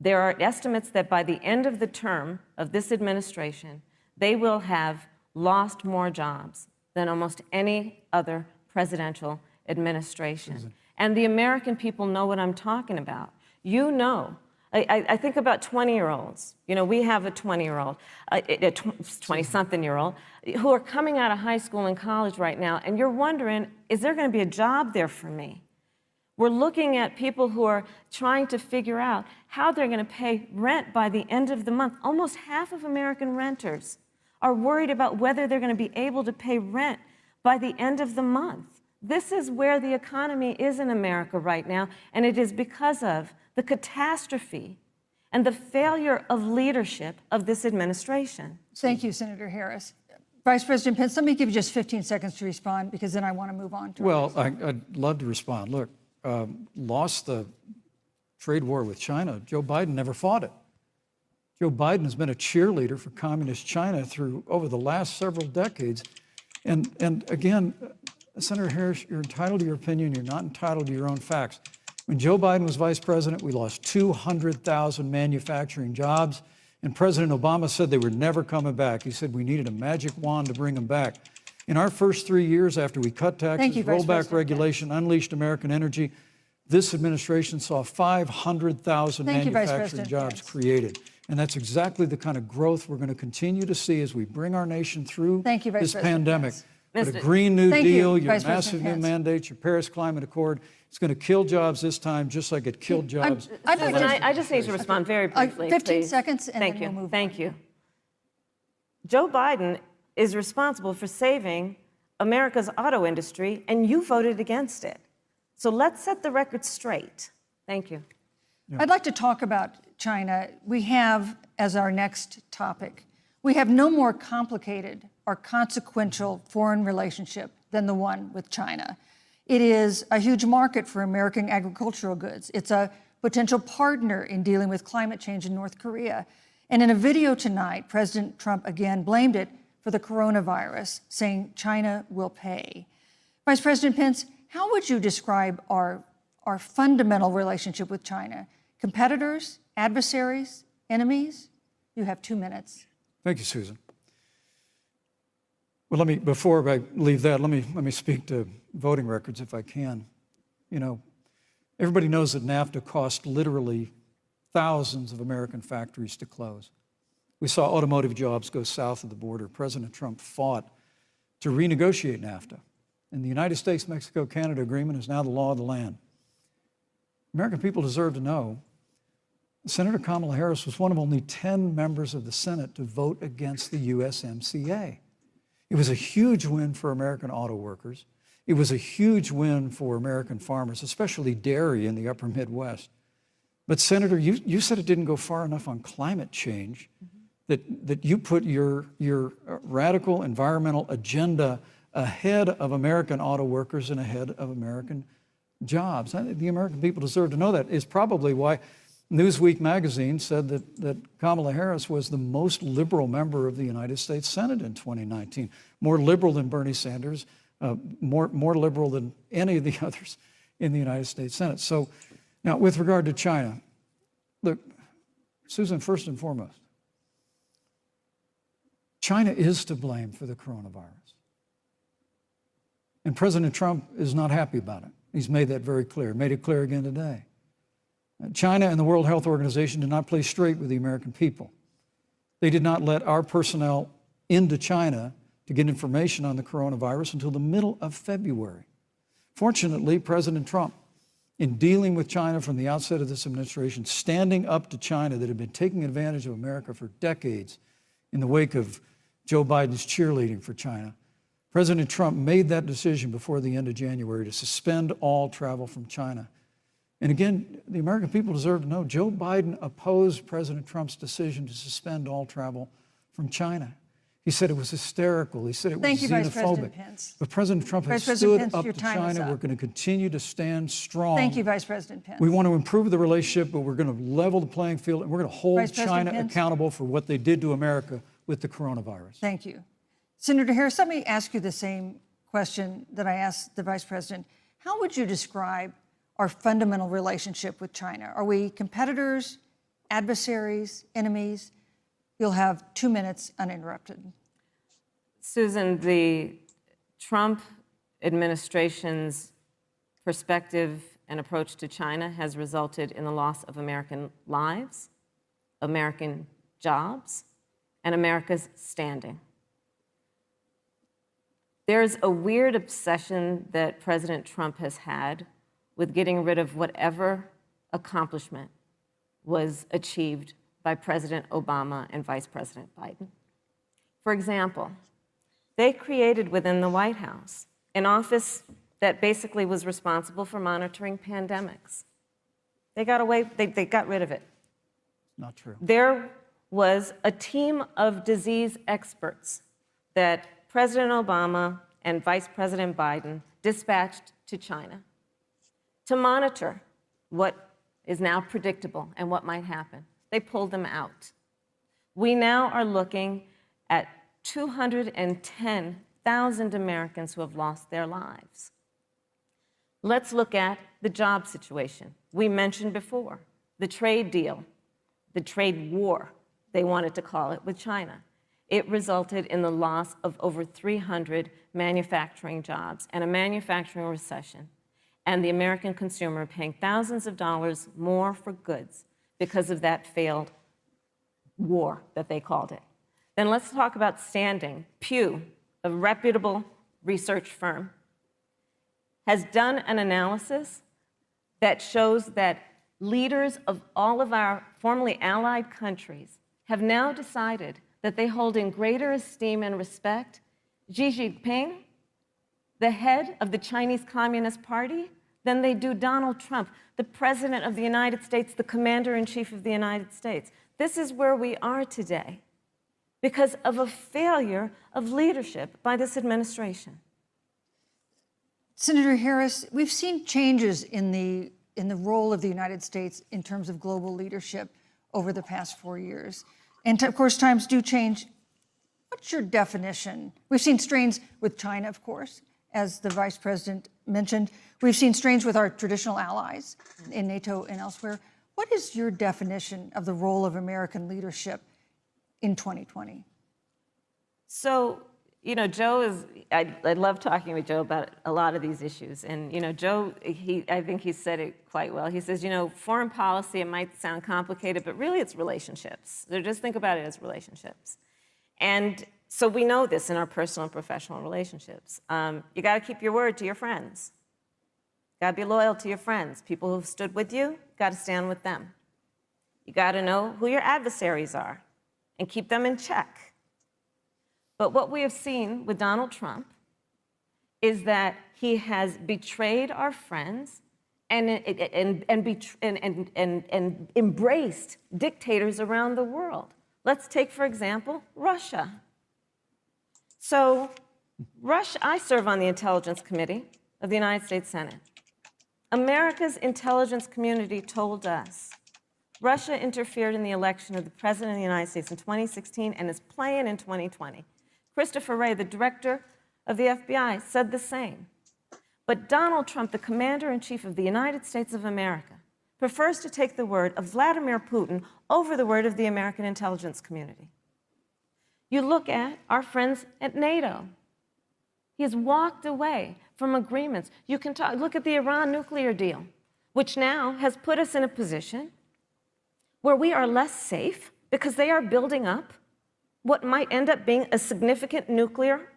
there are estimates that by the end of the term of this administration, they will have lost more jobs than almost any other presidential administration. And the American people know what I'm talking about. You know, I think about 20-year-olds. You know, we have a 20-year-old, a 20-something-year-old, who are coming out of high school and college right now, and you're wondering, is there going to be a job there for me? We're looking at people who are trying to figure out how they're going to pay rent by the end of the month. Almost half of American renters are worried about whether they're going to be able to pay rent by the end of the month. This is where the economy is in America right now, and it is because of the catastrophe and the failure of leadership of this administration. Thank you, Senator Harris. Vice President Pence, let me give you just 15 seconds to respond, because then I want to move on to Well, I'd love to respond. Look, lost the trade war with China. Joe Biden never fought it. Joe Biden has been a cheerleader for communist China through over the last several decades. And again, Senator Harris, you're entitled to your opinion. You're not entitled to your own facts. When Joe Biden was vice president, we lost 200,000 manufacturing jobs, and President Obama said they were never coming back. He said we needed a magic wand to bring them back. In our first 3 years after we cut taxes, rolled back regulation, unleashed American energy, this administration saw 500,000 manufacturing jobs created. And that's exactly the kind of growth we're going to continue to see as we bring our nation through this pandemic. But a Green New Deal, your massive new mandates, your Paris Climate Accord, it's going to kill jobs this time, just like it killed jobs. I just need to respond very briefly, 15 please. seconds, and Thank then you. we'll move Thank on. you. Joe Biden is responsible for saving America's auto industry, and you voted against it. So let's set the record straight. Thank you. I'd like to talk about China. We have, as our next topic, we have no more complicated or consequential foreign relationship than the one with China. It is a huge market for American agricultural goods. It's a potential partner in dealing with climate change in North Korea. And in a video tonight, President Trump again blamed it for the coronavirus, saying China will pay. Vice President Pence, how would you describe our fundamental relationship with China? Competitors, adversaries, enemies? You have 2 minutes. Thank you, Susan. Well, before I leave that, let me speak to voting records if I can. You know, everybody knows that NAFTA cost literally thousands of American factories to close. We saw automotive jobs go south of the border. President Trump fought to renegotiate NAFTA. And the United States-Mexico-Canada agreement is now the law of the land. American people deserve to know Senator Kamala Harris was one of only 10 members of the Senate to vote against the USMCA. It was a huge win for American auto workers. It was a huge win for American farmers, especially dairy in the upper Midwest. But Senator, you said it didn't go far enough on climate change, that you put your radical environmental agenda ahead of American auto workers and ahead of American jobs. The American people deserve to know that. Is probably why Newsweek magazine said that Kamala Harris was the most liberal member of the United States Senate in 2019, more liberal than Bernie Sanders, more liberal than any of the others in the United States Senate. So now, with regard to China, look, Susan, first and foremost, China is to blame for the coronavirus. And President Trump is not happy about it. He's made that very clear, made it clear again today. China and the World Health Organization did not play straight with the American people. They did not let our personnel into China to get information on the coronavirus until the middle of February. Fortunately, President Trump, in dealing with China from the outset of this administration, standing up to China that had been taking advantage of America for decades in the wake of Joe Biden's cheerleading for China, President Trump made that decision before the end of January to suspend all travel from China. And again, the American people deserve to know Joe Biden opposed President Trump's decision to suspend all travel from China. He said it was hysterical. He said it was Thank you, Vice xenophobic. President Pence. But President Trump has Vice President stood Pence, up your to time is China. up. We're going to continue to stand strong. Thank you, Vice President Pence. We want to improve the relationship, but we're going to level the playing field, and we're going to hold Vice President China Pence. accountable for what they did to America with the coronavirus. Thank you. Senator Harris, let me ask you the same question that I asked the Vice President. How would you describe our fundamental relationship with China? Are we competitors, adversaries, enemies? You'll have 2 minutes uninterrupted. Susan, the Trump administration's perspective and approach to China has resulted in the loss of American lives, American jobs, and America's standing. There's a weird obsession that President Trump has had with getting rid of whatever accomplishment was achieved by President Obama and Vice President Biden. For example, they created within the White House an office that basically was responsible for monitoring pandemics. They got rid of it. Not true. There was a team of disease experts that President Obama and Vice President Biden dispatched to China to monitor what is now predictable and what might happen. They pulled them out. We now are looking at 210,000 Americans who have lost their lives. Let's look at the job situation. We mentioned before the trade deal, the trade war, they wanted to call it, with China. It resulted in the loss of over 300 manufacturing jobs and a manufacturing recession, and the American consumer paying thousands of dollars more for goods because of that failed war that they called it. Then let's talk about standing. Pew, a reputable research firm, has done an analysis that shows that leaders of all of our formerly allied countries have now decided that they hold in greater esteem and respect Xi Jinping, the head of the Chinese Communist Party, than they do Donald Trump, the President of the United States, the Commander-in-Chief of the United States. This is where we are today because of a failure of leadership by this administration. Senator Harris, we've seen changes in the role of the United States in terms of global leadership over the past 4 years. And of course, times do change. What's your definition? We've seen strains with China, of course, as the Vice President mentioned. We've seen strains with our traditional allies in NATO and elsewhere. What is your definition of the role of American leadership in 2020? So, you know, I love talking with Joe about a lot of these issues. And, you know, Joe, I think he said it quite well. He says, you know, foreign policy, it might sound complicated, but really it's relationships. So just think about it as relationships. And so we know this in our personal and professional relationships. You got to keep your word to your friends. You got to be loyal to your friends. People who've stood with you, got to stand with them. You got to know who your adversaries are and keep them in check. But what we have seen with Donald Trump is that he has betrayed our friends and embraced dictators around the world. Let's take, for example, Russia. So, I serve on the Intelligence Committee of the United States Senate. America's intelligence community told us Russia interfered in the election of the President of the United States in 2016 and is playing in 2020. Christopher Wray, the director of the FBI, said the same. But Donald Trump, the Commander-in-Chief of the United States of America, prefers to take the word of Vladimir Putin over the word of the American intelligence community. You look at our friends at NATO. He has walked away from agreements. You can look at the Iran nuclear deal, which now has put us in a position where we are less safe because they are building up what might end up being a significant nuclear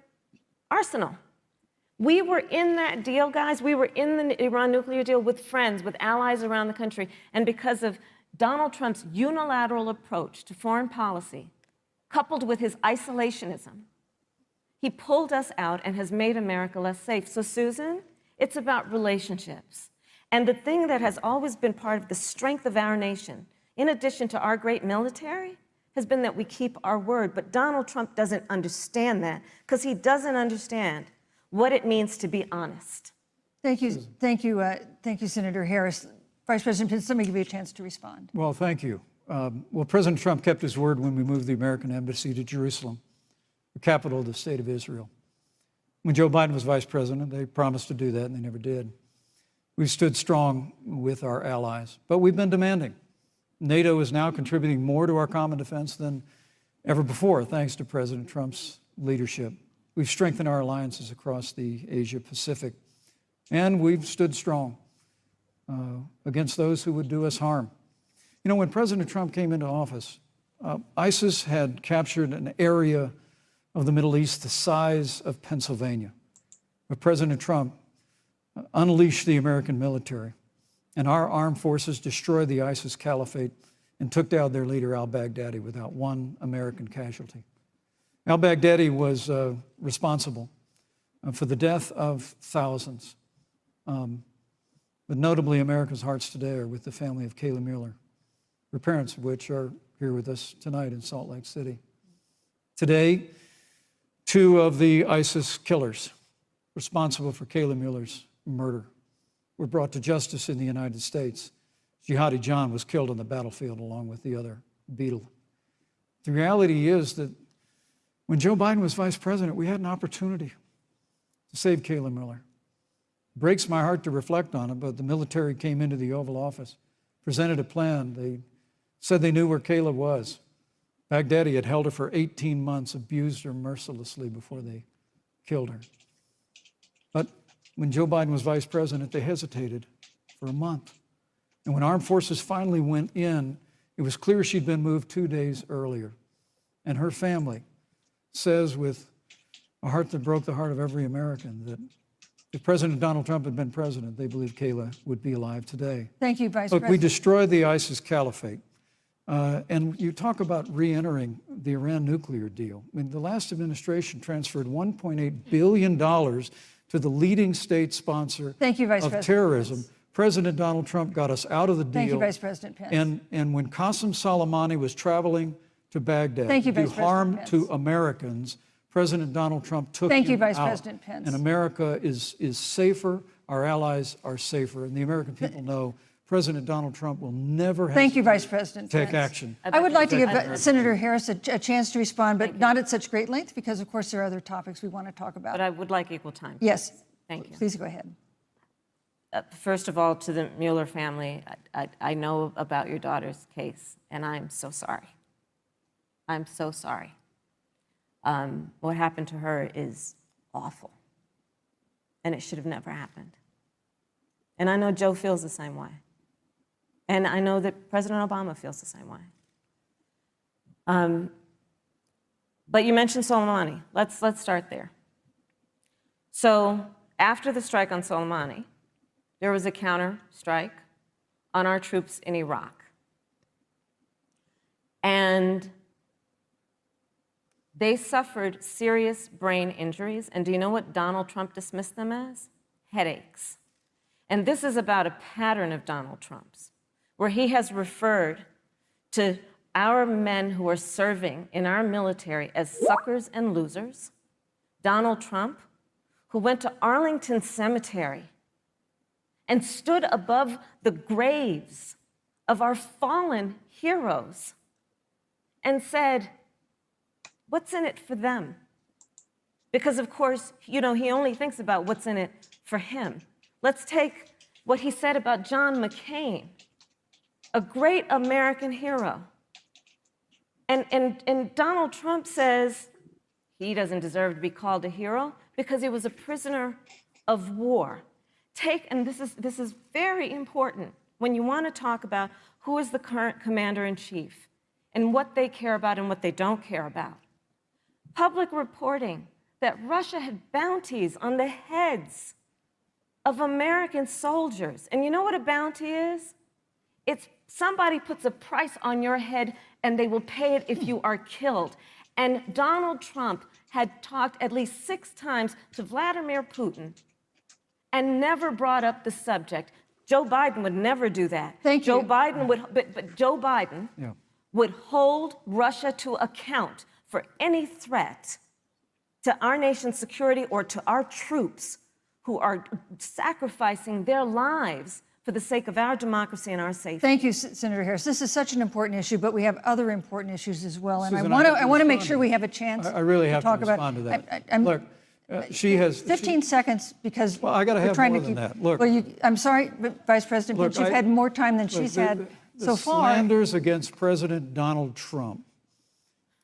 arsenal. We were in that deal, guys. We were in the Iran nuclear deal with friends, with allies around the country. And because of Donald Trump's unilateral approach to foreign policy, coupled with his isolationism, He pulled us out and has made America less safe. So, Susan, it's about relationships. And the thing that has always been part of the strength of our nation, in addition to our great military, has been that we keep our word. But Donald Trump doesn't understand that because he doesn't understand what it means to be honest. Thank you, Senator Harris. Vice President Pence, let me give you a chance to respond. Well, thank you. Well, President Trump kept his word when we moved the American embassy to Jerusalem, the capital of the state of Israel. When Joe Biden was vice president, they promised to do that, and they never did. We've stood strong with our allies, but we've been demanding. NATO is now contributing more to our common defense than ever before, thanks to President Trump's leadership. We've strengthened our alliances across the Asia-Pacific, and we've stood strong against those who would do us harm. You know, when President Trump came into office, ISIS had captured an area of the Middle East the size of Pennsylvania. But President Trump unleashed the American military, and our armed forces destroyed the ISIS caliphate and took down their leader, al-Baghdadi, without one American casualty. Al-Baghdadi was responsible for the death of thousands. But notably, America's hearts today are with the family of Kayla Mueller, her parents of which are here with us tonight in Salt Lake City. Today, 2 of the ISIS killers responsible for Kayla Mueller's murder were brought to justice in the United States. Jihadi John was killed on the battlefield along with the other beetle. The reality is that when Joe Biden was vice president, we had an opportunity to save Kayla Mueller. It breaks my heart to reflect on it, but the military came into the Oval Office, presented a plan. They said they knew where Kayla was. Baghdadi had held her for 18 months, abused her mercilessly before they killed her. But when Joe Biden was vice president, they hesitated for a month. And when armed forces finally went in, it was clear she'd been moved 2 days earlier. And her family says with a heart that broke the heart of every American that if President Donald Trump had been president, they believe Kayla would be alive today. Thank you, Vice Look, President. we destroyed the ISIS caliphate. And you talk about re-entering the Iran nuclear deal. I mean, the last administration transferred $1.8 billion to the leading state sponsor Thank you, Vice of President terrorism. Pence. President Donald Trump got us out of the deal. Thank you, Vice President Pence. And when Qasem Soleimani was traveling to Baghdad Thank you, to do Vice President harm Pence. to Americans, President Donald Trump took Thank you, him Vice out. President Pence. And America is safer, our allies are safer, and the American people know President Donald Trump will never Thank you, hesitate Vice President to take Pence. action. I would like to give Senator Harris a chance to respond, but not at such great length, because of course there are other topics we want to talk about. But I would like equal time. Yes. Thank you. Please go ahead. First of all, to the Mueller family, I know about your daughter's case, and I'm so sorry. I'm so sorry. What happened to her is awful, and it should have never happened. And I know Joe feels the same way. And I know that President Obama feels the same way. But you mentioned Soleimani. Let's start there. So after the strike on Soleimani, there was a counter strike on our troops in Iraq. And they suffered serious brain injuries. And do you know what Donald Trump dismissed them as? Headaches. And this is about a pattern of Donald Trump's, where he has referred to our men who are serving in our military as suckers and losers. Donald Trump, who went to Arlington Cemetery and stood above the graves of our fallen heroes and said, what's in it for them? Because of course, you know, he only thinks about what's in it for him. Let's take what he said about John McCain, a great American hero. And Donald Trump says he doesn't deserve to be called a hero because he was a prisoner of war. And this is very important when you want to talk about who is the current commander-in-chief and what they care about and what they don't care about. Public reporting that Russia had bounties on the heads of American soldiers. And you know what a bounty is? It's somebody puts a price on your head and they will pay it if you are killed. And Donald Trump had talked at least 6 times to Vladimir Putin and never brought up the subject. Joe Biden would never do that. Thank you. Joe Biden would, but Joe Biden would hold Russia to account for any threat to our nation's security or to our troops who are sacrificing their lives for the sake of our democracy and our safety. Thank you, Senator Harris. This is such an important issue, but we have other important issues as well. And Susan, I want to make respond sure to we that. have a chance I really have to talk about respond to that. I'm- Look, she has 15 seconds because Well, I gotta we're have trying more to than keep. that. Look. Well, I'm sorry, but Vice President Look, Pence, you've had more time than she's had so far. The slanders against President Donald Trump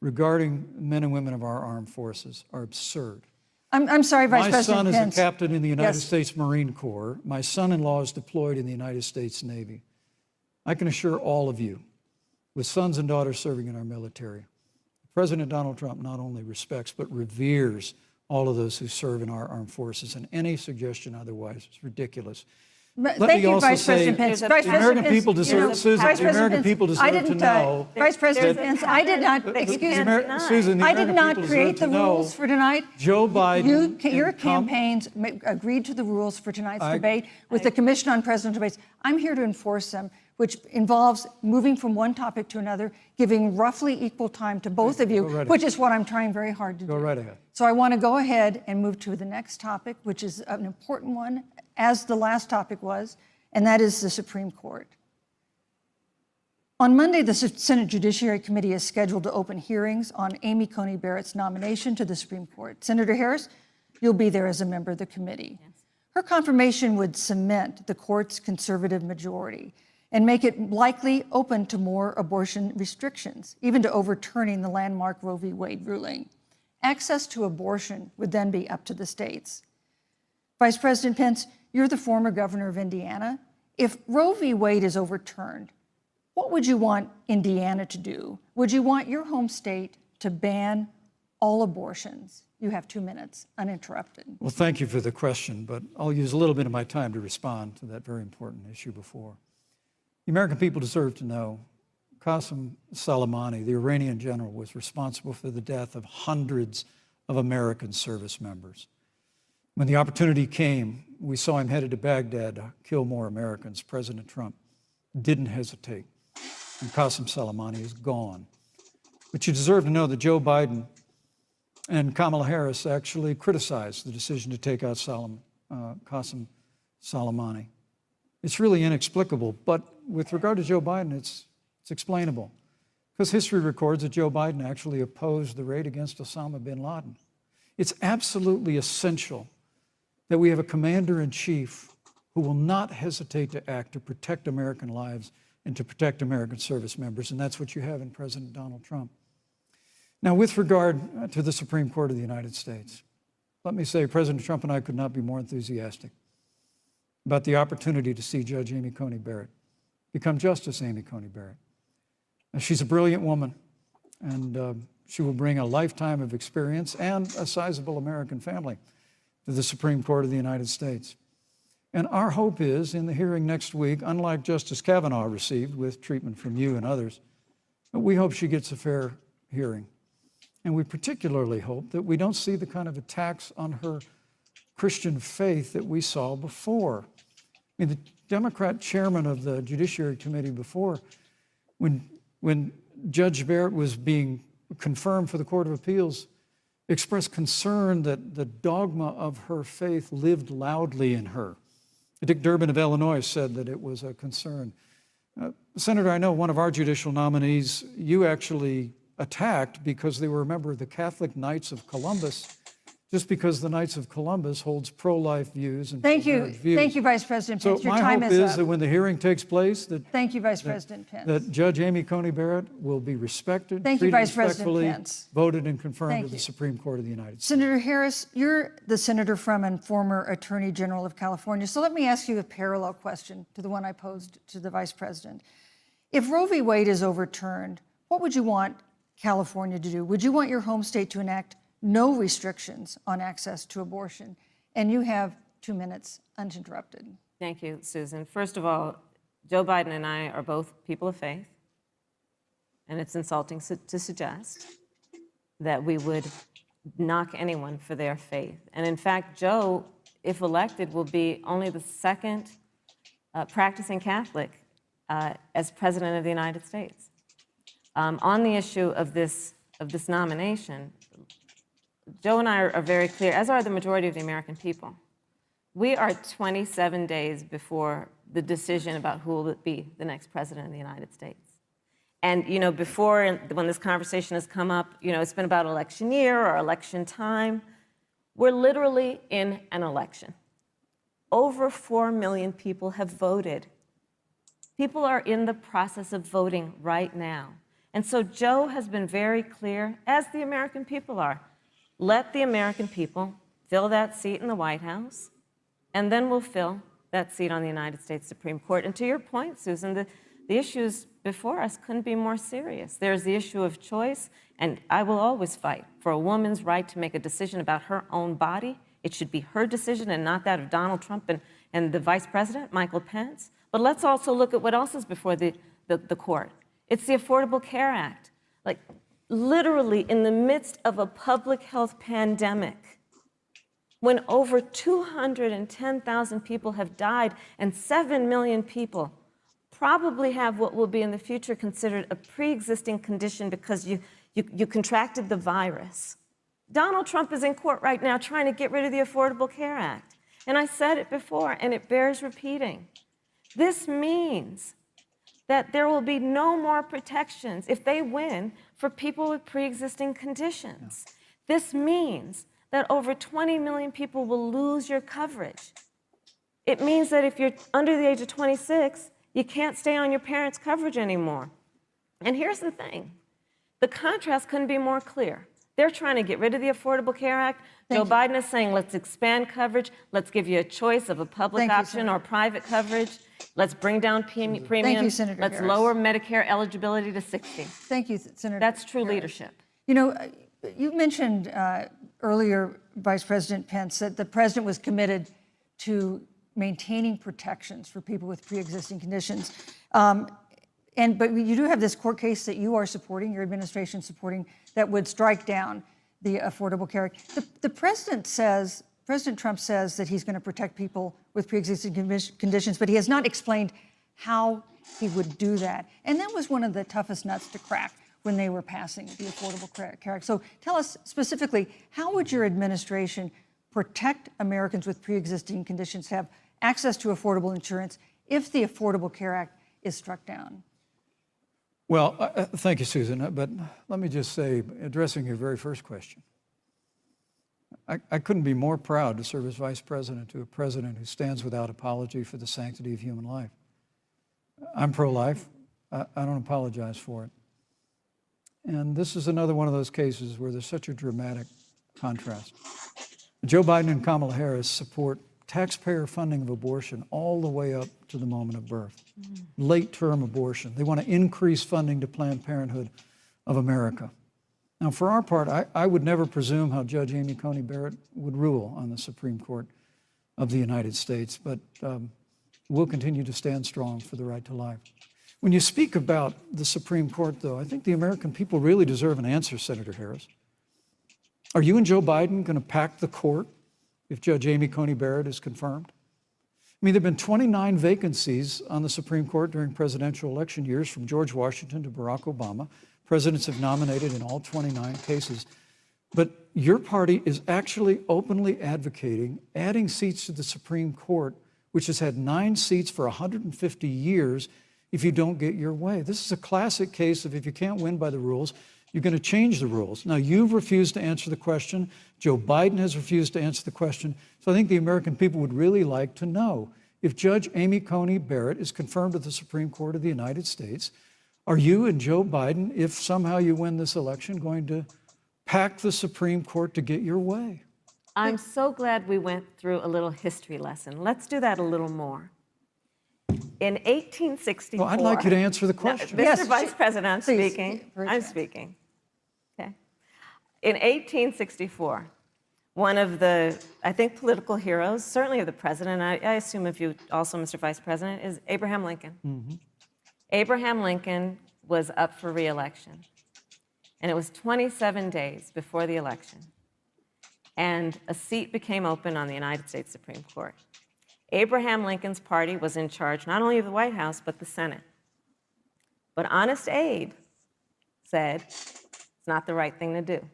regarding men and women of our armed forces are absurd. I'm sorry, Vice My President son Pence. is a captain in the United Yes. States Marine Corps. My son-in-law is deployed in the United States Navy. I can assure all of you, with sons and daughters serving in our military, President Donald Trump not only respects but reveres all of those who serve in our armed forces, and any suggestion otherwise is ridiculous. Thank you, Vice President Pence. Vice the American President Pence, people deserve, Susan, Vice the President American Pence, people I deserve to didn't, know. Vice President There's a Pence, I did not, pattern. excuse You me, can't Susan, the I American did not people create deserve the to know rules for tonight. Joe Biden Your and campaigns agreed to the rules for tonight's debate with the Commission on Presidential Debates. I'm here to enforce them, which involves moving from one topic to another, giving roughly equal time to both of you, Go right which is what I'm trying very hard to do. Go right ahead. So I want to go ahead and move to the next topic, which is an important one, as the last topic was, and that is the Supreme Court. On Monday, the Senate Judiciary Committee is scheduled to open hearings on Amy Coney Barrett's nomination to the Supreme Court. Senator Harris, you'll be there as a member of the committee. Yes. Her confirmation would cement the court's conservative majority and make it likely open to more abortion restrictions, even to overturning the landmark Roe v. Wade ruling. Access to abortion would then be up to the states. Vice President Pence, you're the former governor of Indiana. If Roe v. Wade is overturned, what would you want Indiana to do? Would you want your home state to ban all abortions? You have 2 minutes, uninterrupted. Well, thank you for the question, but I'll use a little bit of my time to respond to that very important issue before. The American people deserve to know Qasem Soleimani, the Iranian general, was responsible for the death of hundreds of American service members. When the opportunity came, we saw him headed to Baghdad to kill more Americans. President Trump didn't hesitate, and Qasem Soleimani is gone. But you deserve to know that Joe Biden and Kamala Harris actually criticized the decision to take out Qasem Soleimani. It's really inexplicable, but with regard to Joe Biden, it's explainable. Because history records that Joe Biden actually opposed the raid against Osama bin Laden. It's absolutely essential that we have a commander-in-chief who will not hesitate to act to protect American lives and to protect American service members, and that's what you have in President Donald Trump. Now, with regard to the Supreme Court of the United States, let me say President Trump and I could not be more enthusiastic about the opportunity to see Judge Amy Coney Barrett become Justice Amy Coney Barrett. Now, she's a brilliant woman, and she will bring a lifetime of experience and a sizable American family to the Supreme Court of the United States. And our hope is, in the hearing next week, unlike Justice Kavanaugh received with treatment from you and others, we hope she gets a fair hearing. And we particularly hope that we don't see the kind of attacks on her Christian faith that we saw before. I mean, the Democrat chairman of the Judiciary Committee before, when Judge Barrett was being confirmed for the Court of Appeals, expressed concern that the dogma of her faith lived loudly in her. Dick Durbin of Illinois said that it was a concern. Senator, I know one of our judicial nominees you actually attacked because they were a member of the Catholic Knights of Columbus, just because the Knights of Columbus holds pro-life views and pro-marriage views. Thank you, Vice President Pence. So Your my time hope is is up. that when the hearing takes place, Thank you, Vice President Pence. that Judge Amy Coney Barrett will be respected, Thank you, treated Vice President respectfully, Pence. voted and confirmed Thank to the you. Supreme Court of the United States. Senator Harris, you're the senator from and former Attorney General of California. So let me ask you a parallel question to the one I posed to the Vice President. If Roe v. Wade is overturned, what would you want California to do? Would you want your home state to enact no restrictions on access to abortion? And you have 2 minutes uninterrupted. Thank you, Susan. First of all, Joe Biden and I are both people of faith, and it's insulting to suggest that we would knock anyone for their faith. And in fact, Joe, if elected, will be only the second practicing Catholic as President of the United States. On the issue of this nomination, Joe and I are very clear, as are the majority of the American people. We are 27 days before the decision about who will be the next president of the United States. And, you know, before, when this conversation has come up, you know, it's been about election year or election time. We're literally in an election. Over 4 million people have voted. People are in the process of voting right now. And so Joe has been very clear, as the American people are. Let the American people fill that seat in the White House, and then we'll fill that seat on the United States Supreme Court. And to your point, Susan, the issues before us couldn't be more serious. There's the issue of choice, and I will always fight for a woman's right to make a decision about her own body. It should be her decision and not that of Donald Trump and the Vice President, Michael Pence. But let's also look at what else is before the court. It's the Affordable Care Act. Like, literally in the midst of a public health pandemic, when over 210,000 people have died and 7 million people probably have what will be in the future considered a pre-existing condition because you contracted the virus. Donald Trump is in court right now trying to get rid of the Affordable Care Act. And I said it before, and it bears repeating. This means that there will be no more protections, if they win, for people with pre-existing conditions. This means that over 20 million people will lose your coverage. It means that if you're under the age of 26, you can't stay on your parents' coverage anymore. And here's the thing. The contrast couldn't be more clear. They're trying to get rid of the Affordable Care Act. Joe Biden is saying, let's expand coverage. Let's give you a choice of a public option or private coverage. Let's bring down premiums. Thank you, Senator Let's Harris. lower Medicare eligibility to 60. Thank you, Senator. That's true Harris. leadership. You know, you mentioned earlier, Vice President Pence, that the president was committed to maintaining protections for people with pre-existing conditions. But you do have this court case that you are supporting, your administration supporting, that would strike down the Affordable Care Act. The president says, President Trump says that he's going to protect people with pre-existing conditions, but he has not explained how he would do that. And that was one of the toughest nuts to crack when they were passing the Affordable Care Act. So tell us specifically, how would your administration protect Americans with pre-existing conditions to have access to affordable insurance if the Affordable Care Act is struck down? Well, thank you, Susan. But let me just say, addressing your very first question, I couldn't be more proud to serve as vice president to a president who stands without apology for the sanctity of human life. I'm pro-life. I don't apologize for it. And this is another one of those cases where there's such a dramatic contrast. Joe Biden and Kamala Harris support taxpayer funding of abortion all the way up to the moment of birth. Late-term abortion. They want to increase funding to Planned Parenthood of America. Now, for our part, I would never presume how Judge Amy Coney Barrett would rule on the Supreme Court of the United States, but we'll continue to stand strong for the right to life. When you speak about the Supreme Court, though, I think the American people really deserve an answer, Senator Harris. Are you and Joe Biden going to pack the court if Judge Amy Coney Barrett is confirmed? I mean, there have been 29 vacancies on the Supreme Court during presidential election years, from George Washington to Barack Obama. Presidents have nominated in all 29 cases. But your party is actually openly advocating adding seats to the Supreme Court, which has had 9 seats for 150 years, if you don't get your way. This is a classic case of if you can't win by the rules, you're going to change the rules. Now, you've refused to answer the question. Joe Biden has refused to answer the question. So I think the American people would really like to know, if Judge Amy Coney Barrett is confirmed to the Supreme Court of the United States, are you and Joe Biden, if somehow you win this election, going to pack the Supreme Court to get your way? I'm so glad we went through a little history lesson. Let's do that a little more. In 1864... Well, I'd like you to answer the question. No, Mr. Vice President, I'm speaking. I'm speaking. Okay. In 1864, one of the, I think, political heroes, certainly of the president, I assume of you also, Mr. Vice President, is Abraham Lincoln. Mm-hmm. Abraham Lincoln was up for re-election. And it was 27 days before the election. And a seat became open on the United States Supreme Court. Abraham Lincoln's party was in charge not only of the White House, but the Senate. But Honest Abe said it's not the right thing to do.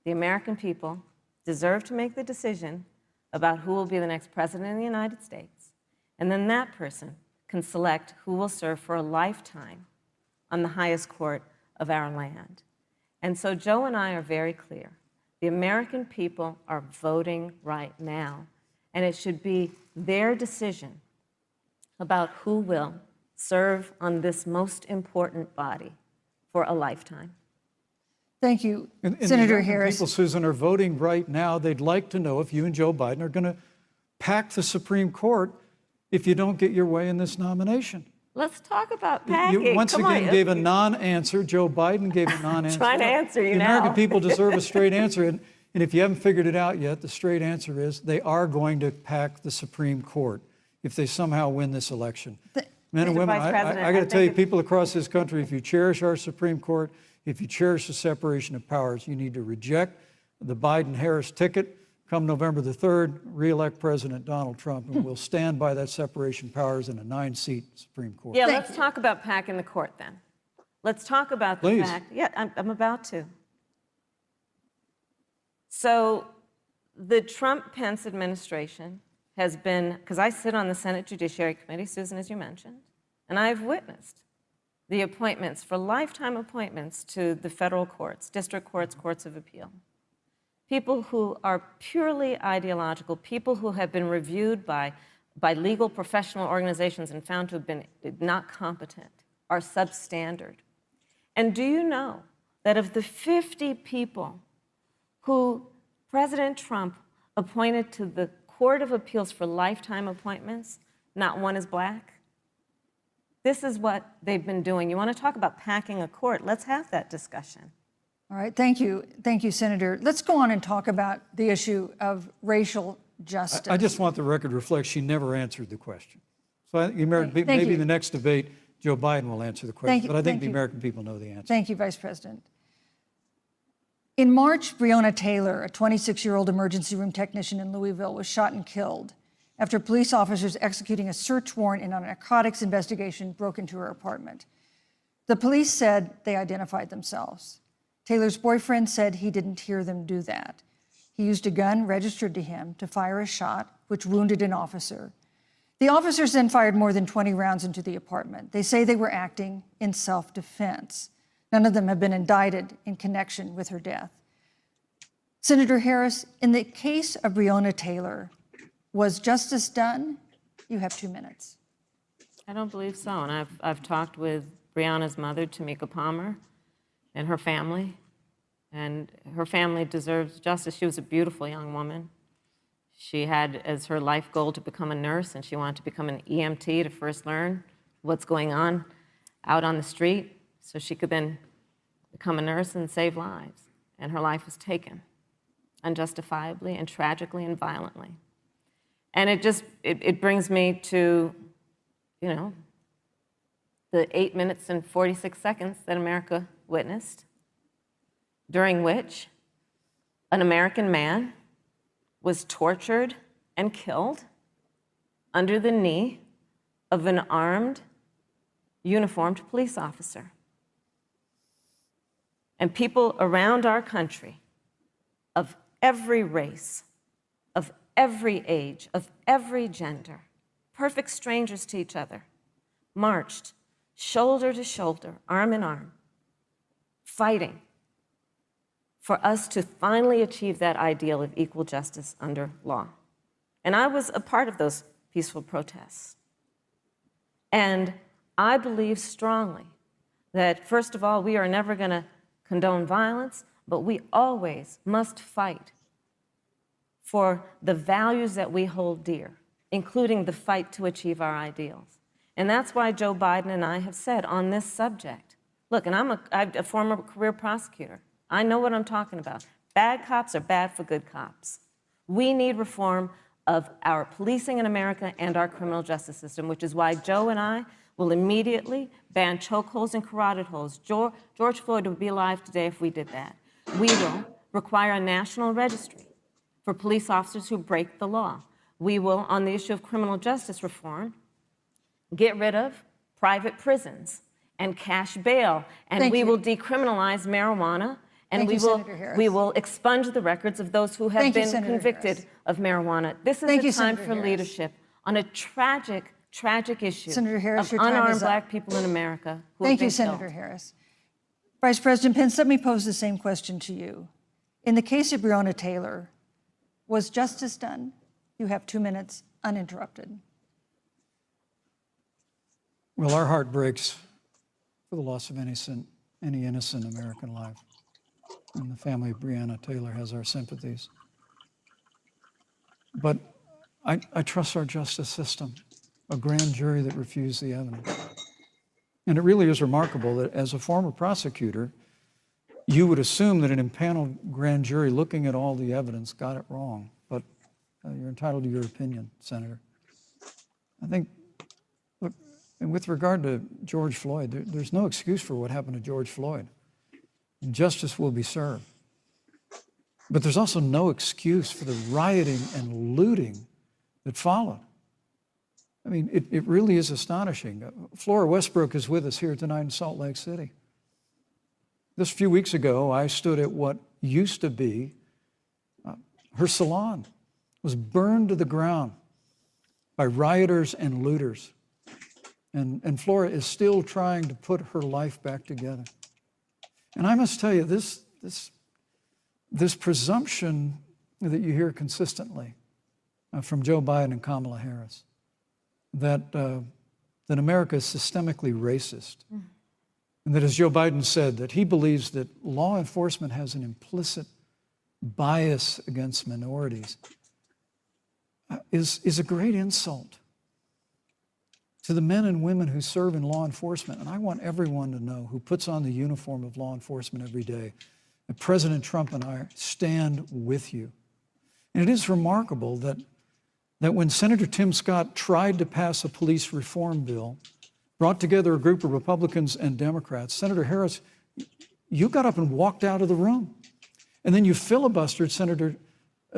The American people deserve to make the decision about who will be the next president of the United States. And then that person can select who will serve for a lifetime on the highest court of our land. And so Joe and I are very clear. The American people are voting right now, and it should be their decision about who will serve on this most important body for a lifetime. Thank you, And Senator the Harris. people, Susan, are voting right now. They'd like to know if you and Joe Biden are going to pack the Supreme Court if you don't get your way in this nomination. Let's talk about packing. You once Come again on. gave a non-answer. Joe Biden gave a non-answer. Trying to answer you The now. American people deserve a straight answer. And if you haven't figured it out yet, the straight answer is they are going to pack the Supreme Court if they somehow win this election. Men and Mr. women, Vice President, I got to I tell you, think people across this country, if you cherish our Supreme Court, if you cherish the separation of powers, you need to reject the Biden-Harris ticket. Come November the 3rd, re-elect President Donald Trump, and we'll stand by that separation of powers in a 9-seat Supreme Court. Yeah, let's talk about packing the court then. Let's talk about the Please. fact. Yeah, I'm about to. So the Trump-Pence administration has been, because I sit on the Senate Judiciary Committee, Susan, as you mentioned, and I've witnessed the appointments for lifetime appointments to the federal courts, district courts, courts of appeal. People who are purely ideological, people who have been reviewed by legal professional organizations and found to have been not competent, are substandard. And do you know that of the 50 people who President Trump appointed to the Court of Appeals for lifetime appointments, not one is black? This is what they've been doing. You want to talk about packing a court? Let's have that discussion. All right, thank you. Thank you, Senator. Let's go on and talk about the issue of racial justice. I just want the record to reflect she never answered the question. So Thank maybe you. the next debate, Joe Biden will answer the question. Thank you. But I think Thank the you. American people know the answer. Thank you, Vice President. In March, Breonna Taylor, a 26-year-old emergency room technician in Louisville, was shot and killed after police officers executing a search warrant in a narcotics investigation broke into her apartment. The police said they identified themselves. Taylor's boyfriend said he didn't hear them do that. He used a gun registered to him to fire a shot, which wounded an officer. The officers then fired more than 20 rounds into the apartment. They say they were acting in self-defense. None of them have been indicted in connection with her death. Senator Harris, in the case of Breonna Taylor, was justice done? You have 2 minutes. I don't believe so. And I've talked with Breonna's mother, Tamika Palmer, and her family. And her family deserves justice. She was a beautiful young woman. She had as her life goal to become a nurse, and she wanted to become an EMT to first learn what's going on out on the street so she could then become a nurse and save lives. And her life was taken unjustifiably and tragically and violently. And it brings me to, you know, the 8 minutes and 46 seconds that America witnessed, during which an American man was tortured and killed under the knee of an armed, uniformed police officer. And people around our country of every race, of every age, of every gender, perfect strangers to each other, marched shoulder to shoulder, arm in arm, fighting for us to finally achieve that ideal of equal justice under law. And I was a part of those peaceful protests. And I believe strongly that, first of all, we are never going to condone violence, but we always must fight for the values that we hold dear, including the fight to achieve our ideals. And that's why Joe Biden and I have said on this subject, look, and I'm a former career prosecutor. I know what I'm talking about. Bad cops are bad for good cops. We need reform of our policing in America and our criminal justice system, which is why Joe and I will immediately ban chokeholds and carotid holds. George Floyd would be alive today if we did that. We will require a national registry for police officers who break the law. We will, on the issue of criminal justice reform, get rid of private prisons and cash bail, and Thank we you. will decriminalize marijuana, and Thank we you, will Senator Harris. we will expunge the records of those who have Thank you, been Senator convicted Harris. of marijuana. This is Thank the you, time Senator for Harris. leadership on a tragic issue Senator Harris, of your time is unarmed up. black people in America who Thank have you, been Senator killed. Harris. Vice President Pence, let me pose the same question to you. In the case of Breonna Taylor, was justice done? You have 2 minutes uninterrupted. Well, our heart breaks for the loss of any innocent American life. And the family of Breonna Taylor has our sympathies. But I trust our justice system, a grand jury that refused the evidence. And it really is remarkable that as a former prosecutor, you would assume that an impaneled grand jury looking at all the evidence got it wrong. But you're entitled to your opinion, Senator. I think, look, and with regard to George Floyd, there's no excuse for what happened to George Floyd. And justice will be served. But there's also no excuse for the rioting and looting that followed. I mean, it really is astonishing. Flora Westbrook is with us here tonight in Salt Lake City. Just a few weeks ago, I stood at what used to be her salon. Was burned to the ground by rioters and looters. And Flora is still trying to put her life back together. And I must tell you, this presumption that you hear consistently from Joe Biden and Kamala Harris, that America is systemically racist. And that, as Joe Biden said, that he believes that law enforcement has an implicit bias against minorities, is a great insult to the men and women who serve in law enforcement. And I want everyone to know who puts on the uniform of law enforcement every day that President Trump and I stand with you. And it is remarkable that when Senator Tim Scott tried to pass a police reform bill, brought together a group of Republicans and Democrats, Senator Harris, you got up and walked out of the room. And then you filibustered Senator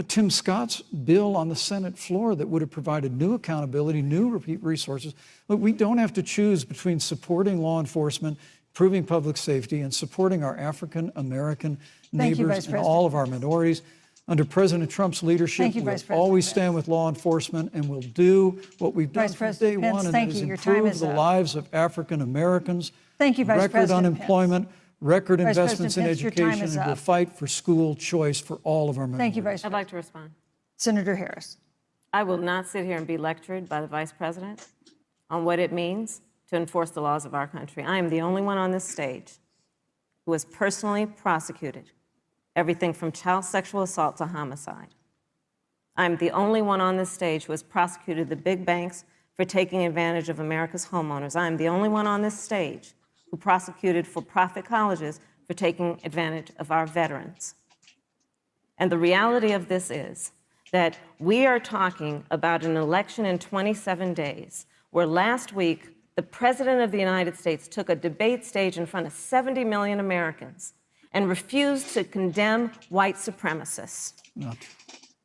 Tim Scott's bill on the Senate floor that would have provided new accountability, new resources. Look, we don't have to choose between supporting law enforcement, improving public safety, and supporting our African American Thank you, Vice neighbors and President. all of our minorities. Under President Trump's leadership, Thank you, we'll Vice President always Pence. stand with law enforcement, and we'll do what we've done Vice from President day Pence, one, and thank that is you. Your time improve is the up. lives of African Americans. Thank you, Vice Record President unemployment, record Vice investments in President Pence, your time education, is and we'll up. fight for school choice for all of our minorities. Thank you, Vice I'd President. like to respond. Senator Harris. I will not sit here and be lectured by the Vice President on what it means to enforce the laws of our country. I am the only one on this stage who has personally prosecuted everything from child sexual assault to homicide. I'm the only one on this stage who has prosecuted the big banks for taking advantage of America's homeowners. I'm the only one on this stage who prosecuted for-profit colleges for taking advantage of our veterans. And the reality of this is that we are talking about an election in 27 days, where last week the President of the United States took a debate stage in front of 70 million Americans and refused to condemn white supremacists. Not,